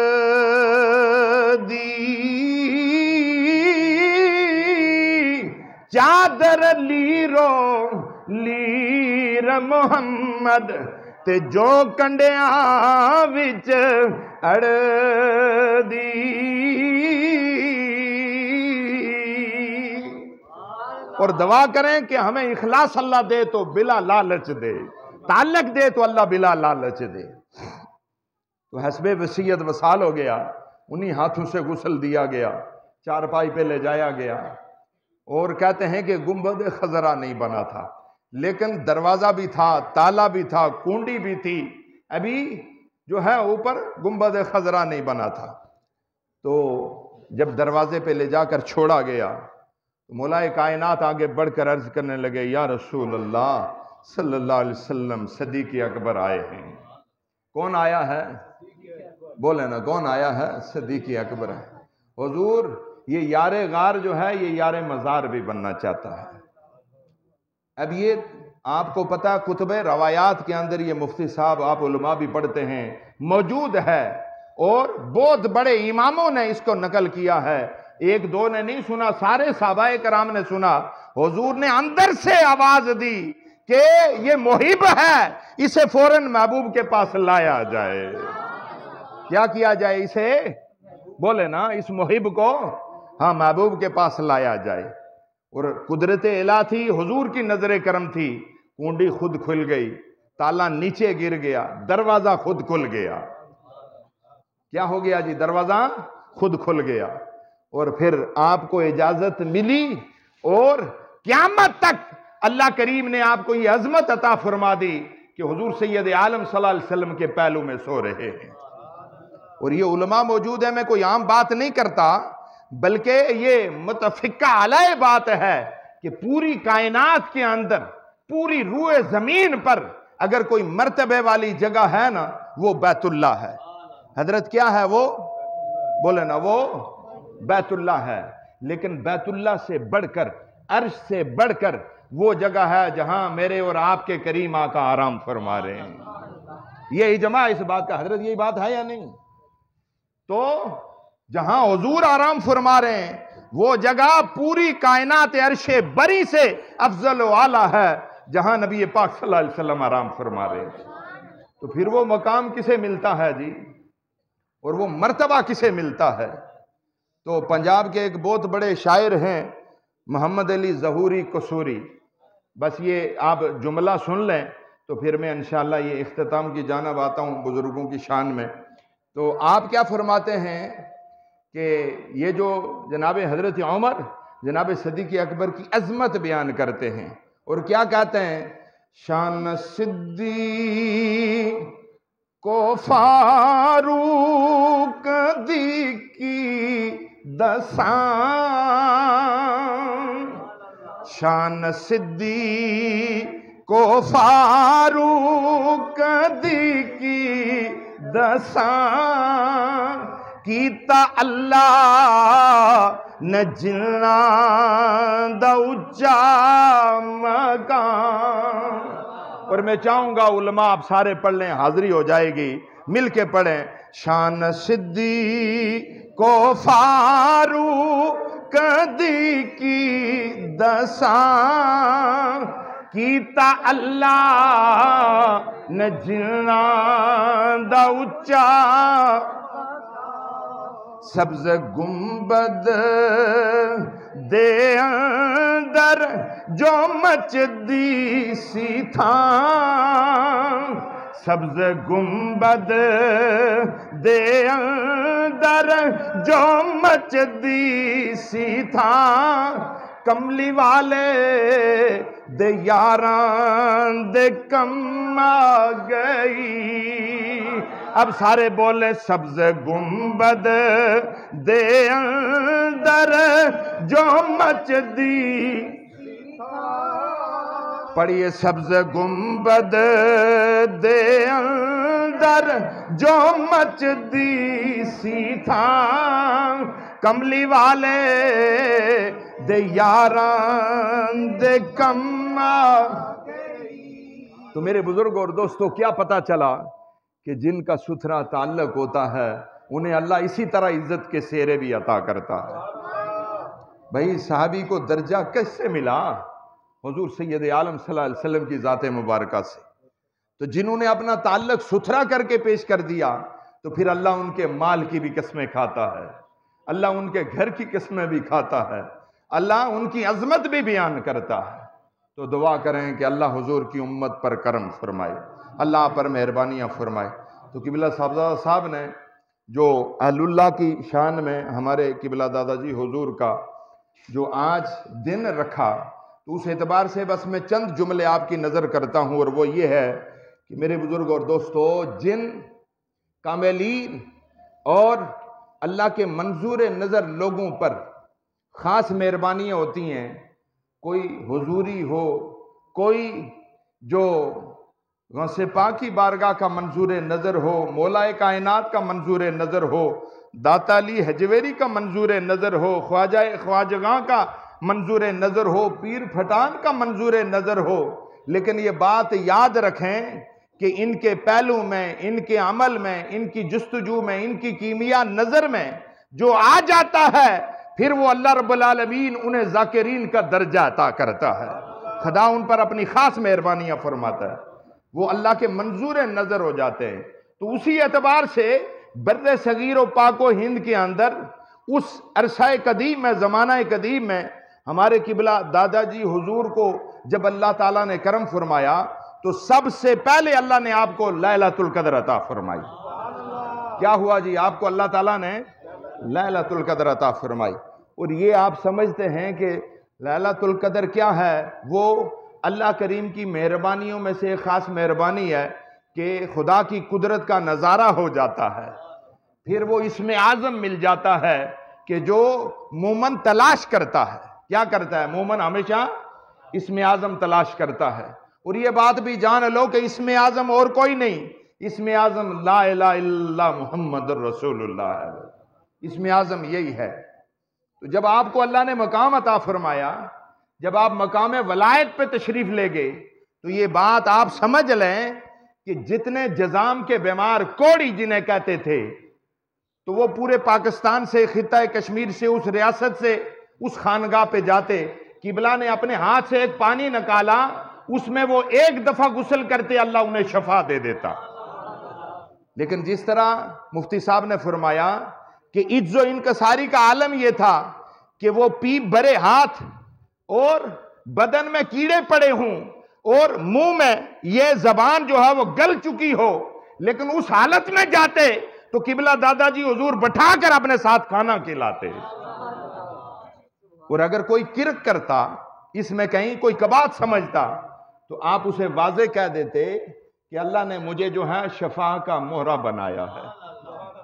A: चादर लीरो लीर मुहम्मद, ते जो कंडिया विच अड़दी। और दुआ करें कि हमें इखलास अल्लाह दे तो बिला लालच दे, ताल्लुक दे तो अल्लाह बिला लालच दे। तो हस्बे वसीयत वसाल हो गया, उन्हीं हाथों से गुस्ल दिया गया, चारपाई पे ले जाया गया। और कहते हैं कि गुंबद खजरा नहीं बना था, लेकिन दरवाजा भी था, ताला भी था, कुंडी भी थी, अभी जो है ऊपर गुंबद खजरा नहीं बना था। तो जब दरवाजे पे ले जाकर छोड़ा गया तो मौलाए कायनात आगे बढ़कर अर्ज करने लगे, या रसूल अल्लाह सल्लल्लाहु अलैहि वसल्लम सदीक़ अकबर आए हैं। कौन आया है? बोले ना, कौन आया है? सदीक़ अकबर है। हुजूर, ये यारे गार जो है ये यारे मज़ार भी बनना चाहता है। अब ये आपको पता है, कुतुबे रवायात के अंदर ये मुफ्ती साहब, आप उलमा भी पढ़ते हैं, मौजूद है, और बहुत बड़े इमामों ने इसको नकल किया है। एक दो ने नहीं सुना, सारे सहाबाए कराम ने सुना। हुजूर ने अंदर से आवाज दी कि ये मुहिब है, इसे फौरन महबूब के पास लाया जाए। क्या किया जाए? इसे, बोले ना, इस मुहिब को हाँ महबूब के पास लाया जाए। और कुदरत इला थी, हुजूर की नजर करम थी, कुंडी खुद खुल गई, ताला नीचे गिर गया, दरवाजा खुद खुल गया। क्या हो गया जी? दरवाजा खुद खुल गया। और फिर आपको इजाजत मिली, और क़यामत तक अल्लाह करीम ने आपको ये अजमत अता फरमा दी कि हुजूर सैयद आलम सल्लल्लाहु अलैहि वसल्लम के पहलू में सो रहे हैं। और ये उलमा मौजूद है, मैं कोई आम बात नहीं करता, बल्कि ये मुतफिका अलय बात है कि पूरी कायनात के अंदर, पूरी रूए जमीन पर अगर कोई मर्तबे वाली जगह है ना, वो बैतुल्लाह है। हजरत क्या है वो? बोले ना, वो बैतुल्लाह है। लेकिन बैतुल्लाह से बढ़कर, अर्श से बढ़कर वो जगह है जहां मेरे और आपके करीम आका आराम फरमा रहे हैं। ये इजमा इस बात का, हजरत यही बात है या नहीं? तो जहां हुजूर आराम फरमा रहे हैं वो जगह पूरी कायनात अर्शे बरी से अफजल व आला है, जहां नबी पाक सल्लल्लाहु अलैहि वसल्लम आराम फरमा रहे हैं। तो फिर वो मकाम किसे मिलता है जी, और वो मर्तबा किसे मिलता है? तो पंजाब के एक बहुत बड़े शायर हैं मोहम्मद अली ज़हूरी कसूरी, बस ये आप जुमला सुन लें तो फिर मैं इंशाअल्लाह ये इख्तिताम की जानिब आता हूँ बुजुर्गों की शान में। तो आप क्या फरमाते हैं कि ये जो जनाब हज़रत उमर, जनाब सदीक़ अकबर की अज़मत बयान करते हैं, और क्या कहते हैं, शान सिद्दीक़ को फारूक दी की दसान, शान सिद्दीक़ को फारूक दी की दसान, कीता अल्लाह ने जिन्ना दा उच्चा मकाम। और मैं चाहूंगा उलमा आप सारे पढ़ लें, हाजिरी हो जाएगी, मिल के पढ़ें। शान सिद्दीक़ को फारूक दी की दसान, कीता अल्लाह ने जिन्ना दा उच्चा, सब्ज गुंबद दे अंदर जो मचदी सी थां, सब्ज गुंबद दे अंदर जो मचदी सी था, कमली वाले दे यारां दे कम आ गई। अब सारे बोले सब्ज गुंबद दे अंदर जो मचदी, पढ़िए सब्ज गुंबद दे अंदर जो मचदी सी था, कमली वाले दे यारां दे कम आ। तो मेरे बुजुर्ग और दोस्तों, क्या पता चला कि जिनका सुथरा ताल्लुक होता है उन्हें अल्लाह इसी तरह इज्जत के सेरे भी अता करता है। भाई सहाबी को दर्जा कैसे मिला? हुजूर सैयद आलम सल्लल्लाहु अलैहि वसल्लम की ज़ात मुबारका से। तो जिन्होंने अपना ताल्लुक सुथरा करके पेश कर दिया, तो फिर अल्लाह उनके माल की भी कस्में खाता है, अल्लाह उनके घर की कस्में भी खाता है, अल्लाह उनकी अजमत भी बयान करता है। तो दुआ करें कि अल्लाह हुजूर की उम्मत पर करम फरमाए, अल्लाह पर मेहरबानियाँ फरमाए। तो किबला साहबजादा साहब ने जो अहलुल्लाह की शान में हमारे किबला दादाजी हुजूर का जो आज दिन रखा, तो उस एतबार से बस मैं चंद जुमले आपकी नज़र करता हूँ, और वो ये है कि मेरे बुजुर्ग और दोस्तों, जिन कामिलीन और अल्लाह के मंजूर नज़र लोगों पर ख़ास मेहरबानियाँ होती हैं, कोई हुजूरी हो, कोई जो गौसे पाक की बारगाह का मंजूर नज़र हो, मौलाए कायनात का मंजूर नज़र हो, दाता अली हजवेरी का मंजूर नज़र हो, ख्वाजगां का मंजूर नज़र हो, पीर फटान का मंजूर नज़र हो, लेकिन ये बात याद रखें कि इनके पहलू में, इनके अमल में, इनकी जुस्तजू में, इनकी कीमिया नज़र में जो आ जाता है, फिर वो अल्लाह रब्बुल आलमीन उन्हें ज़ाकिरीन का दर्जा अता करता है। खुदा उन पर अपनी ख़ास मेहरबानियाँ फरमाता है, वो अल्लाह के मंजूर नज़र हो जाते हैं। तो उसी एतबार से बर्रे सगीर और पाको हिंद के अंदर उस अरसाए कदीम में, ज़माना कदीम में हमारे किबला दादाजी हुजूर को जब अल्लाह ताला ने करम फरमाया, तो सबसे पहले अल्लाह ने आपको लैलतुल कद्र अता फरमाई। क्या हुआ जी? आपको अल्लाह ताला ने लैलतुल कद्र अता फरमाई। और ये आप समझते हैं कि लैलतुल कद्र क्या है? वो अल्लाह करीम की मेहरबानियों में से एक ख़ास मेहरबानी है कि खुदा की कुदरत का नज़ारा हो जाता है। फिर वो इसमें आज़म मिल जाता है कि जो मोमन तलाश करता है। क्या करता है? मोमन हमेशा इसमें आज़म तलाश करता है। और ये बात भी जान लो कि इसमें आज़म और कोई नहीं, इसमें आज़म ला इलाहा इल्लल्लाह मुहम्मदुर रसूलुल्लाह है, इसमें आज़म यही है। तो जब आपको अल्लाह ने मकाम अता फरमाया, जब आप मकाम वलायत पे तशरीफ ले गए, तो ये बात आप समझ लें कि जितने जजाम के बीमार, कोड़ी जिन्हें कहते थे, तो वो पूरे पाकिस्तान से, खिता कश्मीर से, उस रियासत से उस खानगाह पे जाते, किबला ने अपने हाथ से एक पानी निकाला, उसमें वो एक दफा गुस्ल करते, अल्लाह उन्हें शफा दे देता। लेकिन जिस तरह मुफ्ती साहब ने फरमाया कि इज्जो इनकसारी का आलम यह था कि वो पीप भरे हाथ और बदन में कीड़े पड़े हों और मुंह में ये जबान जो है वो गल चुकी हो, लेकिन उस हालत में जाते तो किबला दादाजी हुजूर बैठाकर अपने साथ खाना खिलाते। और अगर कोई किरक करता, इसमें कहीं कोई कबात समझता, तो आप उसे वाजे कह देते कि अल्लाह ने मुझे जो है शफा का मोहरा बनाया है,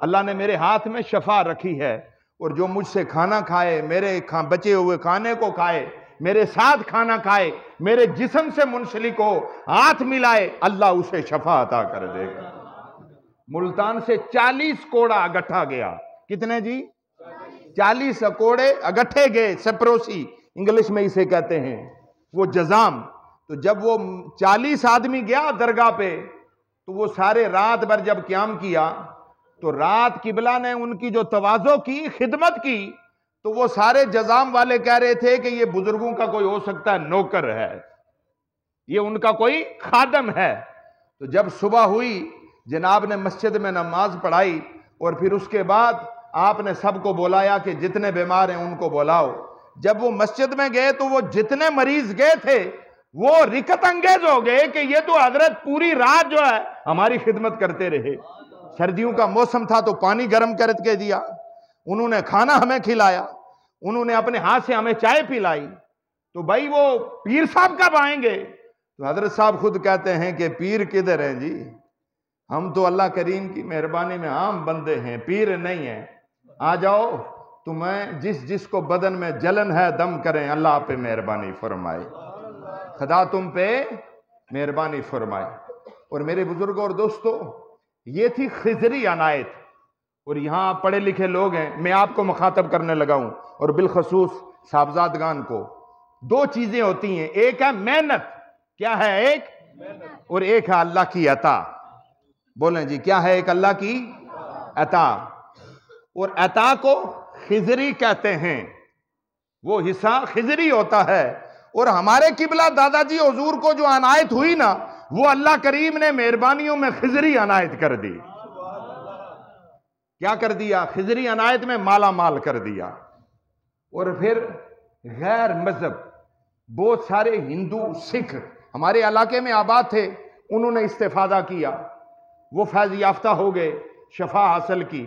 A: अल्लाह ने मेरे हाथ में शफा रखी है, और जो मुझसे खाना खाए, मेरे बचे हुए खाने को खाए, मेरे साथ खाना खाए, मेरे जिस्म से मुंसलिक हो, हाथ मिलाए, अल्लाह उसे शफा अता कर देगा। मुल्तान से 40 कोड़ा अगट्ठा गया। कितने जी? 40 कोड़े अगट्ठे गए, सप्रोसी इंग्लिश में इसे कहते हैं, वो जजाम। तो जब वो 40 आदमी गया दरगाह पे, तो वो सारे रात भर जब क़याम किया, तो रात किबला ने उनकी जो तवाज़ो की, खिदमत की, तो वो सारे जजाम वाले कह रहे थे कि ये बुजुर्गों का कोई हो सकता है नौकर है, ये उनका कोई खादम है। तो जब सुबह हुई, जनाब ने मस्जिद में नमाज पढ़ाई, और फिर उसके बाद आपने सबको बुलाया कि जितने बीमार हैं उनको बुलाओ। जब वो मस्जिद में गए, तो वो जितने मरीज गए थे वो रिकत अंगेज हो गए कि ये तो हजरत पूरी रात जो है हमारी खिदमत करते रहे। सर्दियों का मौसम था तो पानी गर्म करके दिया, उन्होंने खाना हमें खिलाया, उन्होंने अपने हाथ से हमें चाय पिलाई। तो भाई वो पीर साहब कब आएंगे? तो हजरत साहब खुद कहते हैं कि पीर किधर हैं जी, हम तो अल्लाह करीम की मेहरबानी में आम बंदे हैं, पीर नहीं है। आ जाओ, तुम्हें जिसको बदन में जलन है दम करें, अल्लाह पे मेहरबानी फरमाए, खुदा तुम पे मेहरबानी फरमाए। और मेरे बुजुर्गों और दोस्तों, ये थी खिजरी अनायत। और यहां पढ़े लिखे लोग हैं, मैं आपको मुखातब करने लगा हूं और बिलखसूस साहबजादगान को। दो चीजें होती हैं, एक है मेहनत, क्या है? एक मेहनत, और एक है अल्लाह की अता। बोलें जी, क्या है? एक अल्लाह की अता। और अता को खिजरी कहते हैं, वो हिस्सा खिजरी होता है। और हमारे किबला दादाजी हुजूर को जो अनायत हुई ना, वो अल्लाह करीम ने मेहरबानियों में खिजरी अनायत कर दी। क्या कर दिया? खिजरी अनायत में माला माल कर दिया। और फिर गैर मजहब बहुत सारे हिंदू सिख हमारे इलाके में आबाद थे, उन्होंने इस्तेफादा किया, वो फैज याफ्ता हो गए, शफा हासिल की।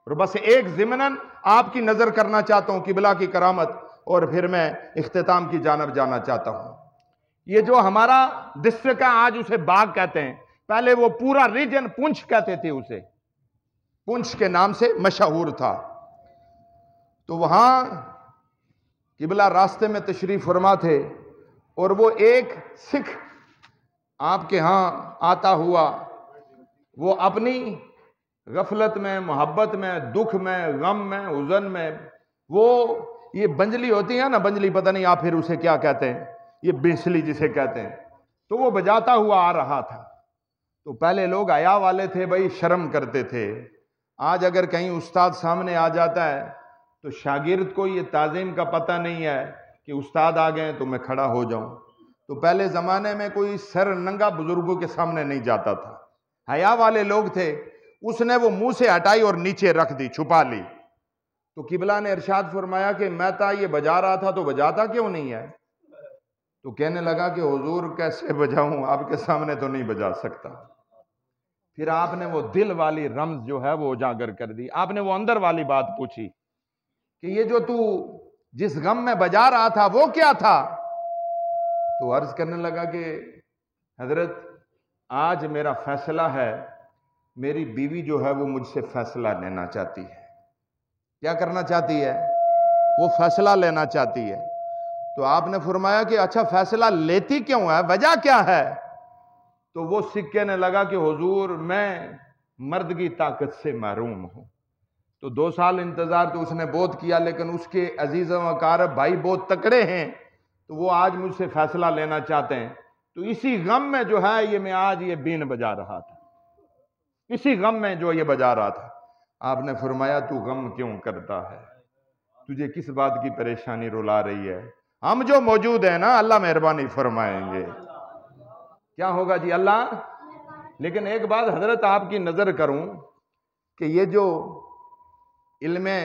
A: और बस एक ज़िमनन आपकी नजर करना चाहता हूं किबला की करामत, और फिर मैं इख्तिताम की जानब जाना चाहता हूं। ये जो हमारा डिस्ट्रिक्ट है, आज उसे बाग कहते हैं, पहले वो पूरा रीजन पुंछ कहते थे, उसे पुंछ के नाम से मशहूर था। तो वहां किबला रास्ते में तशरीफ फरमा थे, और वो एक सिख आपके यहां आता हुआ, वो अपनी गफलत में, मोहब्बत में, दुख में, गम में, हुज़न में, वो ये बंजली होती है ना, बंजली पता नहीं आप फिर उसे क्या कहते हैं, ये बिस्ली जिसे कहते हैं, तो वो बजाता हुआ आ रहा था। तो पहले लोग हया वाले थे भाई, शर्म करते थे। आज अगर कहीं उस्ताद सामने आ जाता है तो शागिर्द को ये ताज़ीम का पता नहीं है कि उस्ताद आ गए तो मैं खड़ा हो जाऊं। तो पहले ज़माने में कोई सर नंगा बुजुर्गों के सामने नहीं जाता था, हया वाले लोग थे। उसने वो मुंह से हटाई और नीचे रख दी, छुपा ली। तो किबला ने इरशाद फरमाया कि मैं था ये बजा रहा था तो बजाता क्यों नहीं है? तो कहने लगा कि हुजूर कैसे बजाऊं, आपके सामने तो नहीं बजा सकता। फिर आपने वो दिल वाली रम्ज जो है वो उजागर कर दी, आपने वो अंदर वाली बात पूछी कि ये जो तू जिस गम में बजा रहा था वो क्या था? तो अर्ज करने लगा कि हजरत आज मेरा फैसला है, मेरी बीवी जो है वो मुझसे फैसला लेना चाहती है। क्या करना चाहती है? वो फैसला लेना चाहती है। तो आपने फरमाया कि अच्छा फैसला लेती क्यों है, वजह क्या है? तो वो सिख कहने लगा कि हुजूर मैं मर्द की ताकत से महरूम हूं। तो 2 साल इंतजार तो उसने बहुत किया, लेकिन उसके अजीज व अकारब भाई बहुत तकड़े हैं, तो वो आज मुझसे फैसला लेना चाहते हैं। तो इसी गम में जो है ये मैं आज ये बीन बजा रहा था, इसी गम में जो ये बजा रहा था। आपने फरमाया तू गम क्यों करता है, तुझे किस बात की परेशानी रुला रही है? हम जो मौजूद है ना, अल्लाह मेहरबानी फरमाएंगे। क्या होगा जी? अल्लाह। लेकिन एक बात हजरत आपकी नजर करूं कि ये जो इल्मे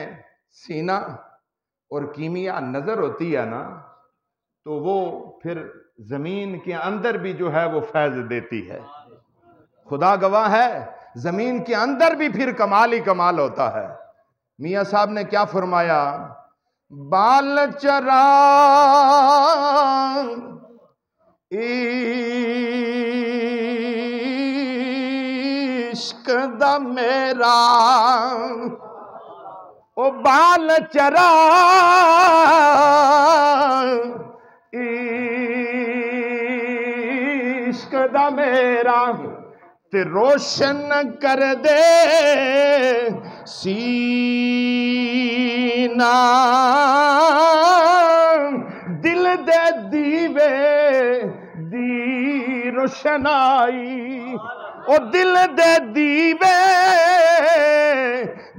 A: सीना और कीमिया नजर होती है ना, तो वो फिर जमीन के अंदर भी जो है वो फैज देती है। खुदा गवाह है, जमीन के अंदर भी फिर कमाल ही कमाल होता है। मियां साहब ने क्या फरमाया? बाल चरा इश्क दा मेरा, ओ बाल चरा इश्क दा मेरा, ते रोशन कर दे सीना, दिल दे दीवे दी रोशनाई, ओ दिल दे दीवे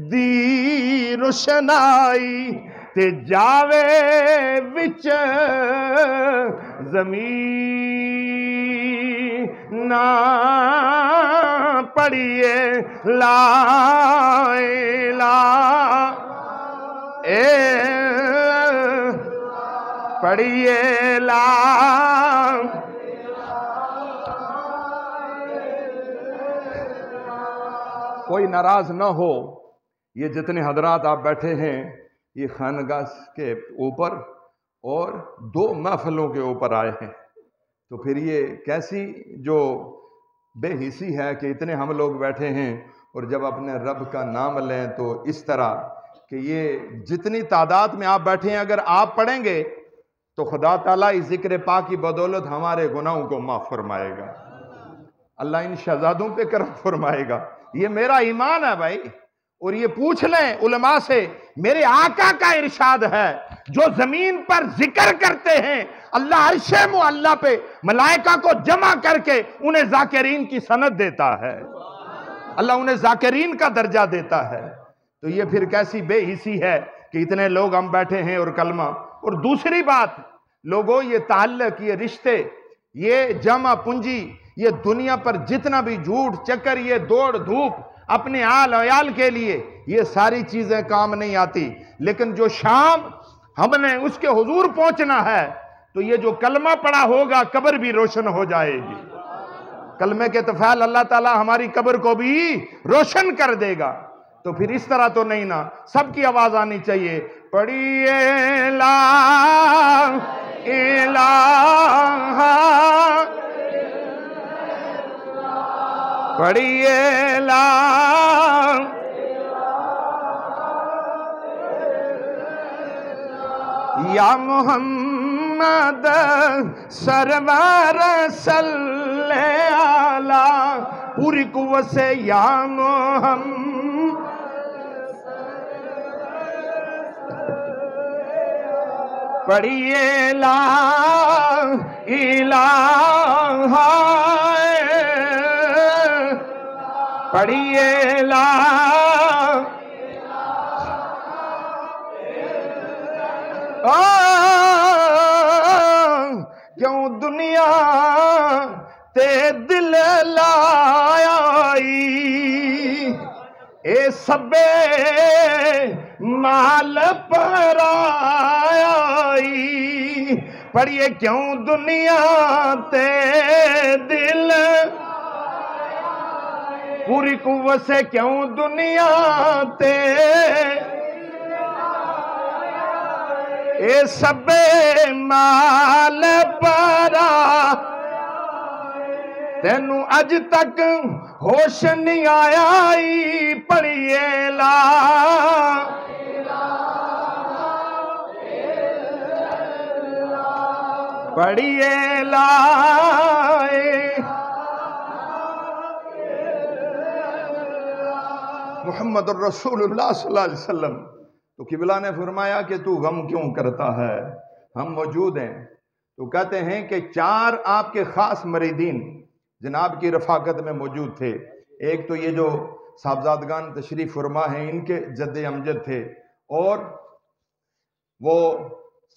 A: दी रोशनाई, ते जावे विच ज़मीन ना पढ़िए ला पढ़िए ला कोई नाराज ना हो। ये जितने हजरात आप बैठे हैं ये खानगाह के ऊपर और 2 महफलों के ऊपर आए हैं, तो फिर ये कैसी जो बेहिसी है कि इतने हम लोग बैठे हैं और जब अपने रब का नाम लें तो इस तरह कि ये जितनी तादाद में आप बैठे हैं अगर आप पढ़ेंगे तो खुदा ताला इस जिक्र पाक की बदौलत हमारे गुनाहों को माफ फरमाएगा। अल्लाह इन शहजादों पे करम फरमाएगा। ये मेरा ईमान है भाई। और ये पूछ लें उलमा से, मेरे आका का इरशाद है जो जमीन पर जिक्र करते हैं अल्लाह अर्शे मुअल्ला पे मलाइका को जमा करके उन्हें जाकिरीन की सनद देता है, अल्लाह उन्हें जाकिरीन का दर्जा देता है। तो ये फिर कैसी बेहिसी है कि इतने लोग हम बैठे हैं और कलमा। और दूसरी बात लोगों, ये ताल्लुक, ये रिश्ते, ये जमा पूंजी, ये दुनिया पर जितना भी झूठ चक्कर, ये दौड़ धूप अपने आल अयाल के लिए, ये सारी चीजें काम नहीं आती। लेकिन जो शाम हमने उसके हुजूर पहुंचना है तो ये जो कलमा पड़ा होगा कब्र भी रोशन हो जाएगी। कलमे के तफैल अल्लाह ताला हमारी कब्र को भी रोशन कर देगा। तो फिर इस तरह तो नहीं ना, सबकी आवाज आनी चाहिए, पढ़िए ला इलाहा, पढ़िए ला या मोहम्मद सरवर सल्ले आला, पूरी कुव्वत से या मोहम्मद, पढ़िए ला इलाहा, पढ़िए ला क्यों दुनिया ते दिल लायाई, ए सबे माल पर आई, पढ़िए क्यों दुनिया ते दिल, पूरी कुव्वत से क्यों दुनिया ते ए सबे माल परा, तेनू अज तक होश नहीं आया, पढ़िए ला पढ़िए ला मुहम्मद रसूलुल्लाह सल्लल्लाहु अलैहि वसल्लम। तो किबला ने फरमाया कि तू गम क्यों करता है, हम मौजूद हैं। तो कहते हैं कि 4 आपके खास मरीदीन जनाब की रफाकत में मौजूद थे। एक तो ये जो साहबजादगान तशरीफ फरमा हैं इनके जद्दे अमजद थे, और वो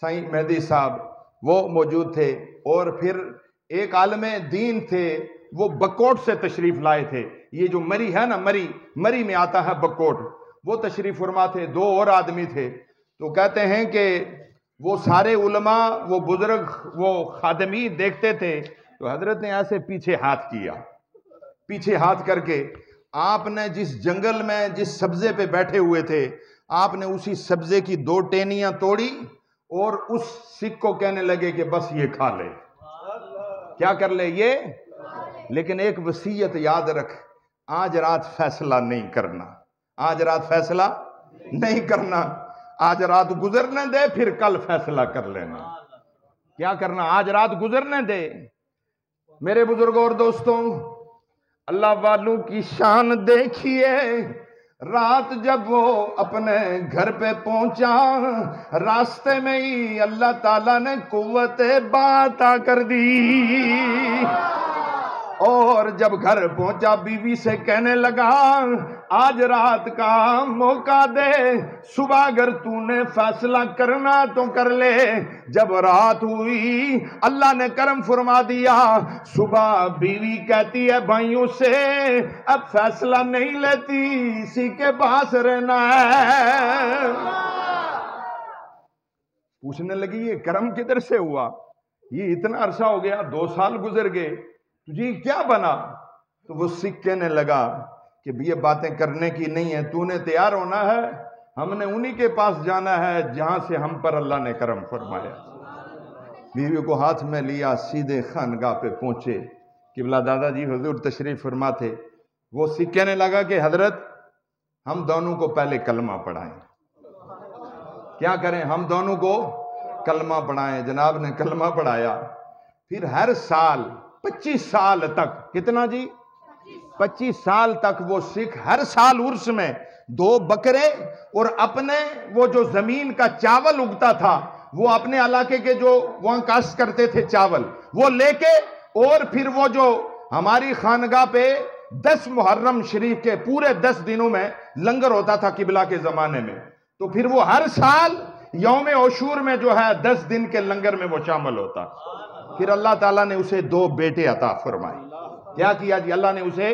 A: साईं मेहदी साहब वो मौजूद थे, और फिर एक आलमे दीन थे वो बकोट से तशरीफ लाए थे। ये जो मरी है ना, मरी में आता है बकोट, वो तशरीफ फरमा थे। 2 और आदमी थे। तो कहते हैं कि वो सारे उलमा, वो बुजुर्ग, वो खादमी देखते थे। तो हजरत ने ऐसे पीछे हाथ किया, पीछे हाथ करके आपने जिस जंगल में जिस सब्जे पे बैठे हुए थे, आपने उसी सब्जे की 2 टेनियां तोड़ी और उस सिख को कहने लगे कि बस ये खा ले। क्या कर ले ये? लेकिन एक वसीयत याद रख, आज रात फैसला नहीं करना, आज रात फैसला नहीं करना, आज रात गुजरने दे, फिर कल फैसला कर लेना। क्या करना? आज रात गुजरने दे। मेरे बुजुर्गों और दोस्तों, अल्लाह वालों की शान देखिए। रात जब वो अपने घर पे पहुंचा, रास्ते में ही अल्लाह ताला ने कुव्वत बात कर दी, और जब घर पहुंचा बीवी से कहने लगा आज रात का मौका दे, सुबह अगर तूने फैसला करना तो कर ले। जब रात हुई अल्लाह ने करम फरमा दिया, सुबह बीवी कहती है भाइयों से अब फैसला नहीं लेती, इसी के पास रहना है। पूछने लगी ये करम किधर से हुआ, ये इतना अरसा हो गया, 2 साल गुजर गए, तुझे क्या बना? तो वो सिख कहने लगा कि ये बातें करने की नहीं है, तूने तैयार होना है, हमने उन्हीं के पास जाना है जहां से हम पर अल्लाह ने करम फरमाया। बीवी को हाथ में लिया, सीधे खानगाह पे पहुंचे। किबला दादाजी हुजूर तशरीफ फरमा थे। वो सिख कहने लगा कि हजरत हम दोनों को पहले कलमा पढ़ाएं। क्या करें? हम दोनों को कलमा पढ़ाएं। जनाब ने कलमा पढ़ाया। फिर हर साल 25 साल तक, कितना जी? 25 साल तक वो सिख हर साल उर्स में 2 बकरे और अपने वो जो जमीन का चावल उगता था, वो अपने इलाके के जो वहां काश्त करते थे चावल, वो लेके, और फिर वो जो हमारी खानगाह पे 10 मुहर्रम शरीफ के पूरे 10 दिनों में लंगर होता था किबला के जमाने में, तो फिर वो हर साल यौम ओशूर में जो है 10 दिन के लंगर में वो शामिल होता। फिर अल्लाह ताला ने उसे 2 बेटे अता फरमाए। क्या किया जी? अल्लाह ने उसे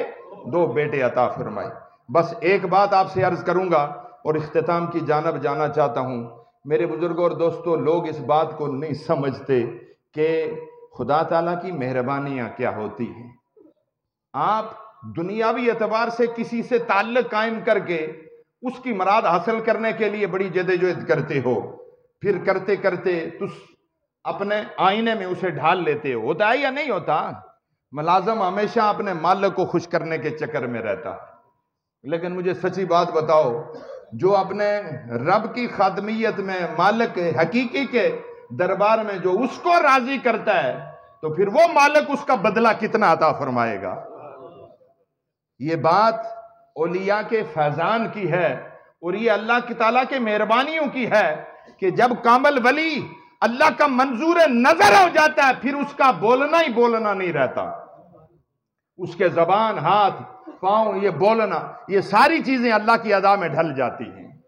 A: 2 बेटे अता फरमाए। बस एक बात आपसे अर्ज करूंगा और इख्तिताम की जानब जाना चाहता हूं। मेरे बुजुर्गों और दोस्तों, लोग इस बात को नहीं समझते कि खुदा ताला की मेहरबानियां क्या होती हैं। आप दुनियावी एतबार से किसी से ताल्लुक कायम करके उसकी मुराद हासिल करने के लिए बड़ी जद्दोजहद करते हो, फिर करते करते तुम अपने आईने में उसे ढाल लेते हो। होता है या नहीं होता? मुलाजम हमेशा अपने मालिक को खुश करने के चक्कर में रहता है। लेकिन मुझे सच्ची बात बताओ, जो अपने रब की खादमियत में मालिक हकीकी के दरबार में जो उसको राजी करता है, तो फिर वो मालिक उसका बदला कितना अता फरमाएगा। ये बात औलिया के फैजान की है और ये अल्लाह की ताला के मेहरबानियों की है कि जब कामल वली अल्लाह का मंजूर नजर हो जाता है, फिर उसका बोलना ही बोलना नहीं रहता। उसके जबान, हाथ, पांव, ये बोलना, ये सारी चीजें अल्लाह की अदा में ढल जाती हैं।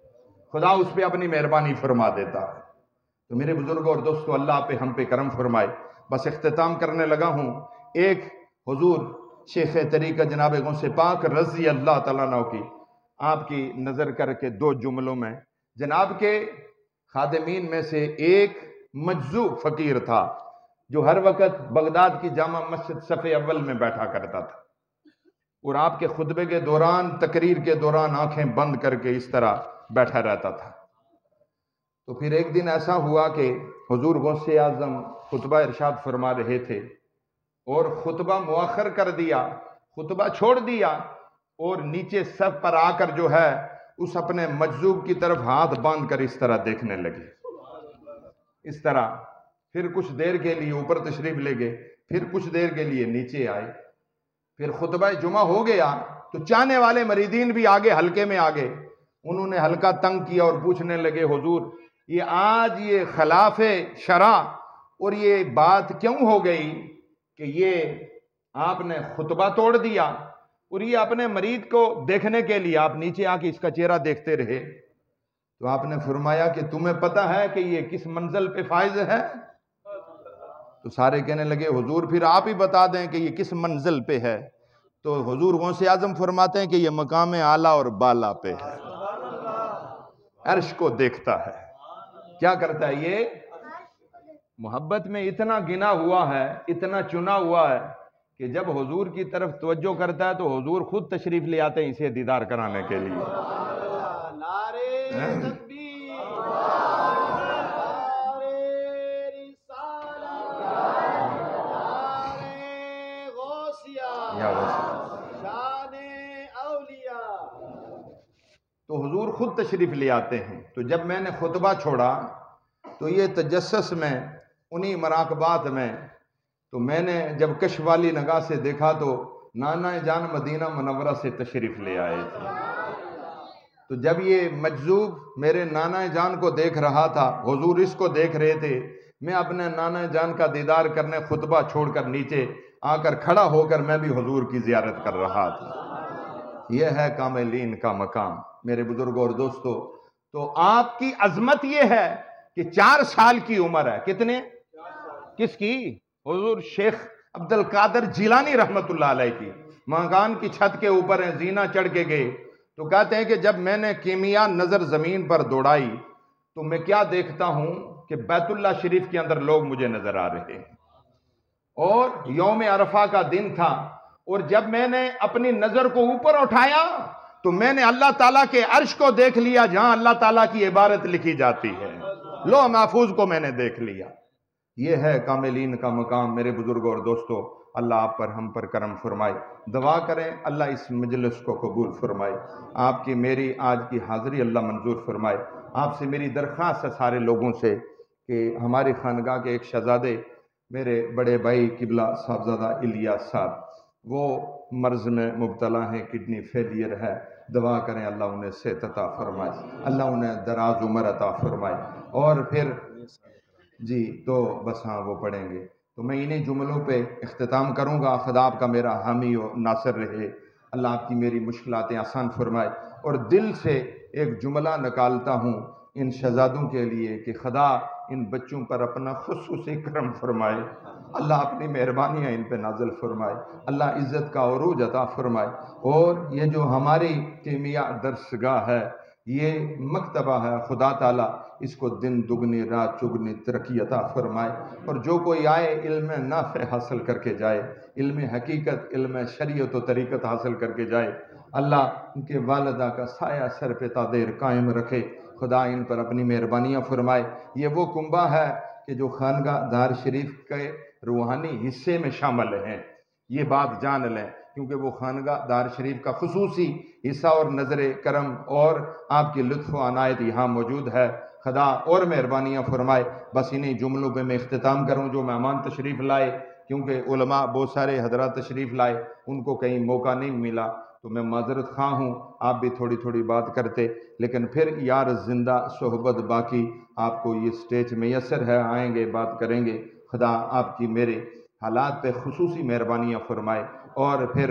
A: खुदा उस पर अपनी मेहरबानी फरमा देता है। तो मेरे बुजुर्गों और दोस्तों, अल्लाह पे हम पे करम फरमाए। बस इख्तिताम करने लगा हूं। एक हुजूर शेख तरीका जनाब गौसे पाक रजी अल्लाह तआला अन्हु की आपकी नजर करके 2 जुमलों में, जनाब के खादिमीन में से एक मजजूब फकीर था जो हर वक्त बगदाद की जामा मस्जिद सफ़े अव्वल में बैठा करता था और आपके खुतबे के दौरान, तकरीर के दौरान आंखें बंद करके इस तरह बैठा रहता था। तो फिर एक दिन ऐसा हुआ कि हुजूर गौसे आजम खुतबा इरशाद फरमा रहे थे और खुतबा मुअख्खर कर दिया, खुतबा छोड़ दिया और नीचे सफ पर आकर जो है उस अपने मजजूब की तरफ हाथ बांध कर इस तरह देखने लगे, इस तरह। फिर कुछ देर के लिए ऊपर तशरीफ ले गए, फिर कुछ देर के लिए नीचे आए। फिर खुतबा जुमा हो गया तो चाहने वाले मरीदीन भी आगे हल्के में आ गए। उन्होंने हल्का तंग किया और पूछने लगे, हुजूर ये आज ये खिलाफे शरा और ये बात क्यों हो गई कि ये आपने खुतबा तोड़ दिया और ये अपने मरीद को देखने के लिए आप नीचे आके इसका चेहरा देखते रहे। तो आपने फरमाया कि तुम्हें पता है कि ये किस मंजिल पे फाइज है? तो सारे कहने लगे, हुजूर फिर आप ही बता दें कि ये किस मंजिल पे है। तो हुजूर गौसे आजम फरमाते हैं कि ये मकाम आला और बाला पे है, अर्श को देखता है। क्या करता है ये? मोहब्बत में इतना गिना हुआ है, इतना चुना हुआ है कि जब हुजूर की तरफ तवज्जो करता है तो हुजूर खुद तशरीफ ले आते हैं इसे दीदार कराने के लिए। तो हुजूर खुद तशरीफ ले आते हैं। तो जब मैंने खुतबा छोड़ा तो ये तजस्सुस में, उन्हीं मराकबात में, तो मैंने जब कश वाली नगाह से देखा तो नाना जान मदीना मुनव्वरा से तशरीफ ले आए थे। तो जब ये मजजूब मेरे नाना जान को देख रहा था, हुजूर इसको देख रहे थे, मैं अपने नाना जान का दीदार करने खुतबा छोड़कर नीचे आकर खड़ा होकर मैं भी हुजूर की जियारत कर रहा था। यह है कामिलीन का मकाम। मेरे बुजुर्गों और दोस्तों, तो आपकी अजमत यह है कि 4 साल की उम्र है। कितने? किसकी? हुजूर शेख अब्दुल कादिर जिलानी रहमतुल्लाह अलैह की। मकान की छत के ऊपर है, जीना चढ़ के गए तो कहते हैं कि जब मैंने कीमिया नजर जमीन पर दौड़ाई तो मैं क्या देखता हूं कि बैतुल्लाह शरीफ के अंदर लोग मुझे नजर आ रहे हैं और यौम अरफा का दिन था और जब मैंने अपनी नजर को ऊपर उठाया तो मैंने अल्लाह ताला के अर्श को देख लिया, जहां अल्लाह ताला की इबारत लिखी जाती है। लो महफूज को मैंने देख लिया। यह है कामिलीन का मकाम। मेरे बुजुर्गों और दोस्तों, अल्लाह आप पर हम पर करम फरमाए। दुआ करें अल्लाह इस मजलिस को कबूल फरमाए। आपकी मेरी आज की हाज़िरी अल्लाह मंजूर फरमाए। आपसे मेरी दरख्वास्त है सारे लोगों से कि हमारी खानगाह के एक शहजादे, मेरे बड़े भाई किबला साहबजादा इलियास साहब, वो मर्ज में मुब्तला हैं, किडनी फेलियर है। दुआ करें अल्लाह उन्हें सेहत अता फरमाए, अल्लाह उन्हें दराज उम्र अता फरमाए। और फिर जी तो बस हाँ वो पढ़ेंगे। तो मैं इन्हीं जुमलों पे इख्तिताम करूँगा। खुदा आपका मेरा हामी और नासर रहे। अल्लाह आपकी मेरी मुश्किलातें आसान फरमाए। और दिल से एक जुमला निकालता हूँ इन शहजादों के लिए कि खुदा इन बच्चों पर अपना खुसूसी करम फरमाए। अल्लाह अपनी मेहरबानियाँ इन पर नाज़िल फरमाए। अल्लाह इज़्ज़त का उरूज अता फरमाए। और ये जो हमारी कीमिया दरसगाह है, ये मकतबा है, खुदा ताला इसको दिन दुगनी रात चुगनी तरक्की अता फरमाए। और जो कोई आए इल्म नाफ़े हासिल करके जाए, इल्म हकीकत, इल्म शरीयत व तरीक़त हासिल करके जाए। अल्लाह उनके वालिदा का साया सर पे तादेर कायम रखे। खुदा इन पर अपनी मेहरबानियाँ फरमाए। ये वो कुंबा है कि जो खानगा दार शरीफ के रूहानी हिस्से में शामिल हैं। ये बात जान लें, क्योंकि वो खानगा दार शरीफ का खुसूसी हिस्सा और नज़र करम और आपकी लुत्फ़ व अनायत यहाँ मौजूद है। खुदा और मेहरबानियाँ फरमाए। बस इन्हीं जुमलों पे मैं इख्तिताम करूँ जो मेहमान तशरीफ़ लाए, क्योंकि उलमा बहुत सारे हजरात तशरीफ़ लाए, उनको कहीं मौका नहीं मिला, तो मैं माजरत खां हूँ। आप भी थोड़ी थोड़ी बात करते, लेकिन फिर यार जिंदा सोहबत बाकी, आपको ये स्टेज मैसर है, आएंगे बात करेंगे। खुदा आपकी मेरे हालात पे खुसूसी मेहरबानियाँ फरमाए। और फिर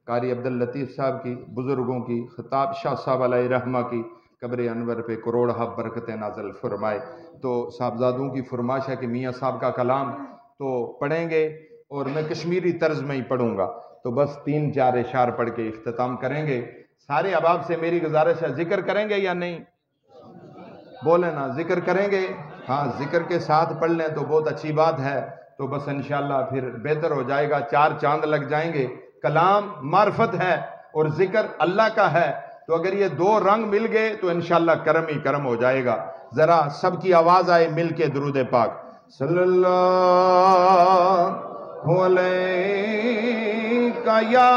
A: कारी अब्दुल लतीफ़ साहब की, बुज़ुर्गों की, खताब शाह साहब अलैहि रहमा की कब्र अनवर पे करोड़ हब बरकतें नाज़िल फरमाए। तो साहबजादों की फरमाइश है कि मियाँ साहब का कलाम तो पढ़ेंगे और मैं कश्मीरी तर्ज में ही पढ़ूँगा, तो बस 3-4 इशार पढ़ के इख्तिताम करेंगे। सारे अहबाब से मेरी गुजारिश है, जिक्र करेंगे या नहीं? बोले ना, जिक्र करेंगे? हाँ, जिक्र के साथ पढ़ लें तो बहुत अच्छी बात है। तो बस इंशाअल्लाह फिर बेहतर हो जाएगा, 4 चांद लग जाएंगे। कलाम मार्फत है और जिक्र अल्लाह का है, तो अगर ये 2 रंग मिल गए तो इंशाअल्लाह करम ही करम हो जाएगा। जरा सबकी आवाज आए मिल के दुरूद पाक सल्लल्लाहु अलैका या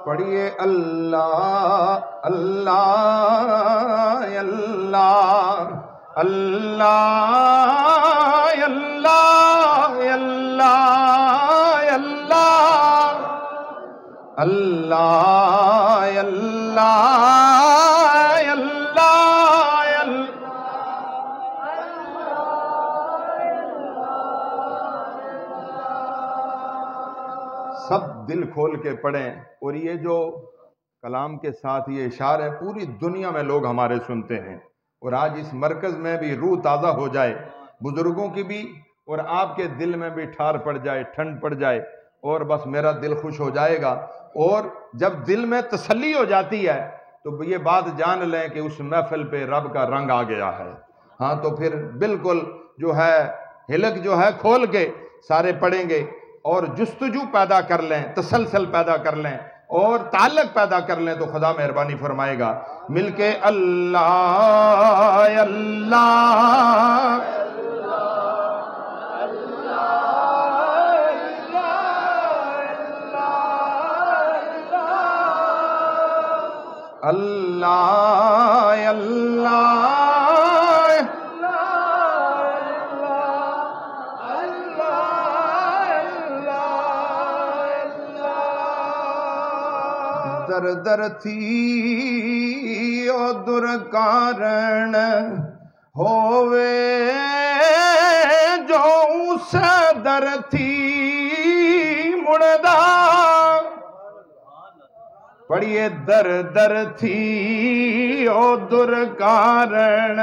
A: पढ़िए अल्लाह अल्लाह अल्लाह अल्लाह अल्लाह अल्लाह अल्लाह अल्लाह अल्लाह सब दिल खोल के पढ़ें। और ये जो कलाम के साथ ये इशार है, पूरी दुनिया में लोग हमारे सुनते हैं। और आज इस मरकज़ में भी रूह ताज़ा हो जाए, बुज़ुर्गों की भी, और आपके दिल में भी ठार पड़ जाए, ठंड पड़ जाए, और बस मेरा दिल खुश हो जाएगा। और जब दिल में तसल्ली हो जाती है तो ये बात जान लें कि उस महफिल पे रब का रंग आ गया है। हाँ, तो फिर बिल्कुल जो है हिलक जो है खोल के सारे पढ़ेंगे और जुस्तजू पैदा कर लें, तसलसल पैदा कर लें और ताल्लुक पैदा कर लें, तो खुदा मेहरबानी फरमाएगा। मिलके अल्लाह अल्लाह अल्लाह अल्लाह दर दर थी ओ दुर कारण होवे जो उस दर थी मुड़दा। पढ़िए दर दर थी ओ दुर कारण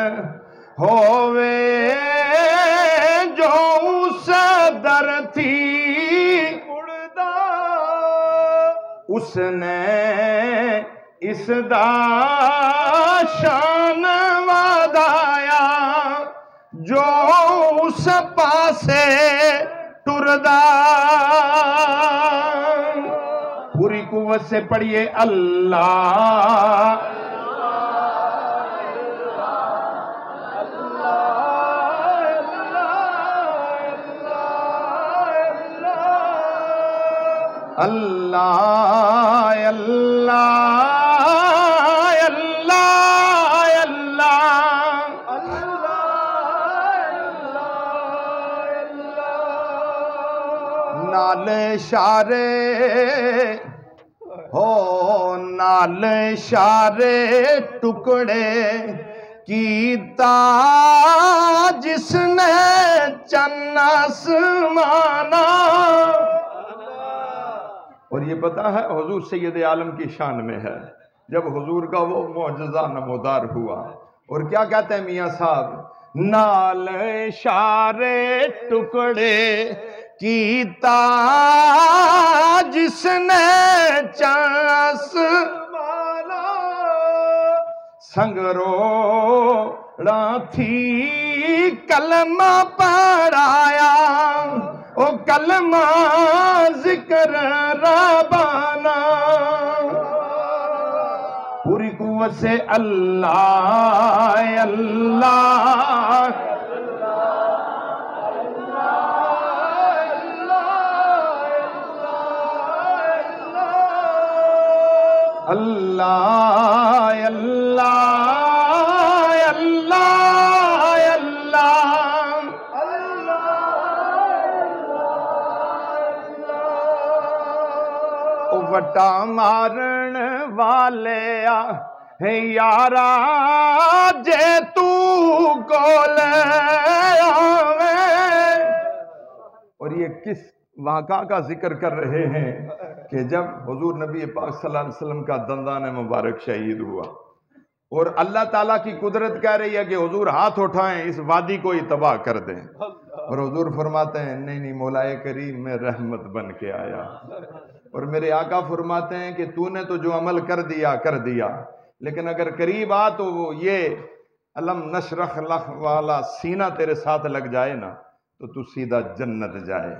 A: होवे जो उस दर थी उसने इस दा शान वादाया जो उस पासे टुरदा। पूरी कुव्वत से पढ़िए अल्लाह अल्लाह अल्लाह अल्लाह अल्लाह। नाल इशारे हो नाल इशारे टुकड़े कीता जिसने चन्न आसमाना। और ये पता है हुजूर सैयद आलम की शान में है, जब हुजूर का वो मौजज़ा नमोदार हुआ। और क्या कहते हैं मियाँ साहब, नाल इशारे टुकड़े कीता जिसने चांस माला। संगरोड़ा थी कलमा पढ़ाया ओ कलमा जिक्र रबाना। पूरी कुव्वत से अल्लाह अल्लाह अल्लाह अल्लाह अल्लाह अल्लाह। वटा मारन वाले है यारा जे तू कोल आवे। और ये किस वाक़ा का जिक्र कर रहे हैं कि जब हुजूर नबी पाक सल्लल्लाहु अलैहि वसल्लम का दंदान मुबारक शहीद हुआ और अल्लाह ताला की कुदरत कह रही है कि हुजूर हाथ उठाएं इस वादी को ही तबाह कर दें। और हुजूर फरमाते हैं नहीं नहीं मौलाए करीम मैं रहमत बन के आया। और मेरे आका फरमाते हैं कि तूने तो जो अमल कर दिया, लेकिन अगर करीब आ तो वो ये अलम नशरह लक वाला सीना तेरे साथ लग जाए ना तो तू सीधा जन्नत जाए।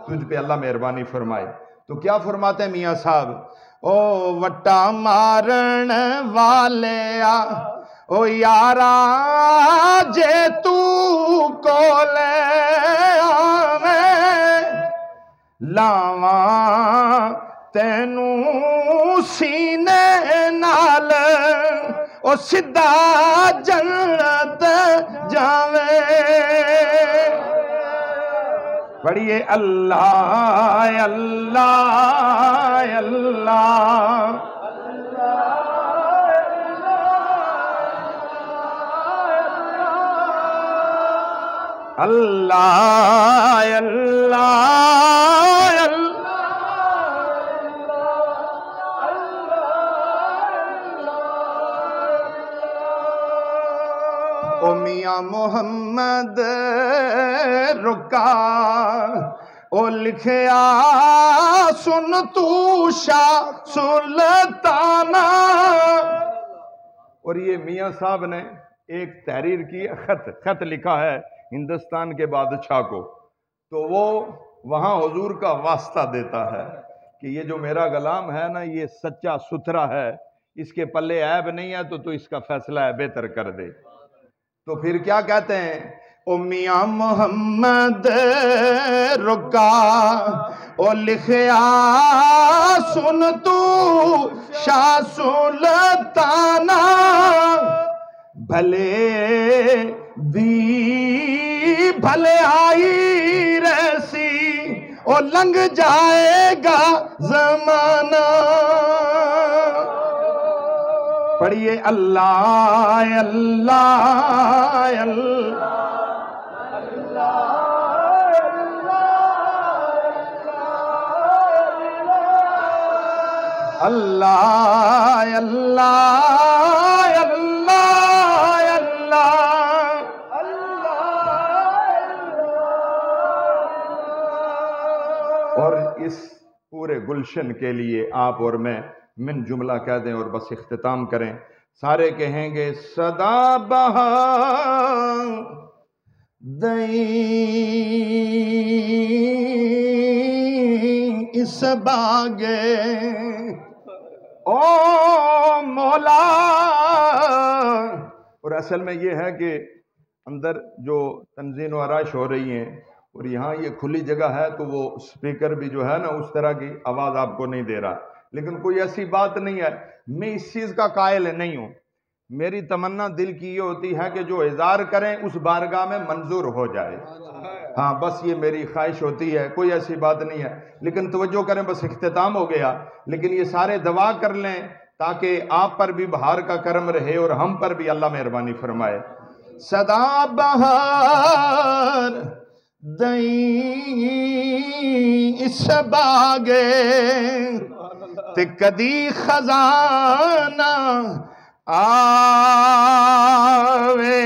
A: तुझ पे अल्लाह मेहरबानी फरमाए। तो क्या फरमाते हैं मियाँ साहब, ओ वट्टा मारन वाले ओ यारा जे तू कोले आवे लावा तेनू सीने नाल ओ सीधा जन्नत जावे। पढ़िए अल्लाह अल्लाह अल्लाह अल्लाह अल्लाह ओ मियां मोहम्मद रुका ओ लिखया सुन तू शाह सुल्ताना। और ये मियां साहब ने एक तहरीर की खत लिखा है हिंदुस्तान के बादशाह को। तो वो वहाँ हुजूर का वास्ता देता है कि ये जो मेरा गुलाम है ना ये सच्चा सुथरा है, इसके पल्ले ऐब नहीं है तो इसका फैसला है बेहतर कर दे। तो फिर क्या कहते हैं, ओ मियां मोहम्मद रुका ओ लिखया सुन तू शाह सुल्ताना। भले दी भले आई रसी ओ लंघ जाएगा जमाना। पढ़िए अल्लाह अल्लाह अल्लाह अल्लाह अल्लाह अल्लाह अल्लाह। और इस पूरे गुलशन के लिए आप और मैं मिन जुमला कह दें और बस इख्तिताम करें। सारे कहेंगे सदा बहार दई इस बागे ओ मौला। और असल में ये है कि अंदर जो तंजीन व आराइश हो रही हैं और यहाँ ये खुली जगह है तो वो स्पीकर भी जो है ना उस तरह की आवाज़ आपको नहीं दे रहा, लेकिन कोई ऐसी बात नहीं है। मैं इस चीज़ का कायल नहीं हूँ। मेरी तमन्ना दिल की ये होती है कि जो इज़ार करें उस बारगाह में मंजूर हो जाए। हाँ, बस ये मेरी ख्वाहिश होती है, कोई ऐसी बात नहीं है। लेकिन तवज्जो करें, बस इख्तिताम हो गया, लेकिन ये सारे दुआ कर लें ताकि आप पर भी बहार का करम रहे और हम पर भी अल्लाह मेहरबानी फरमाए। सदा बहार दई इस बागे ते कदी खजाना आवे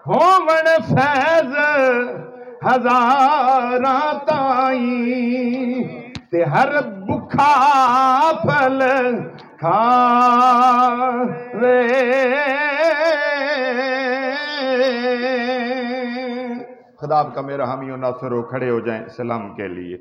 A: होवन फैज हजारा ताई ते हर भुखा फल खावे। खुदा आपका मेरा हामी नासर हो, खड़े हो जाएं सलाम के लिए।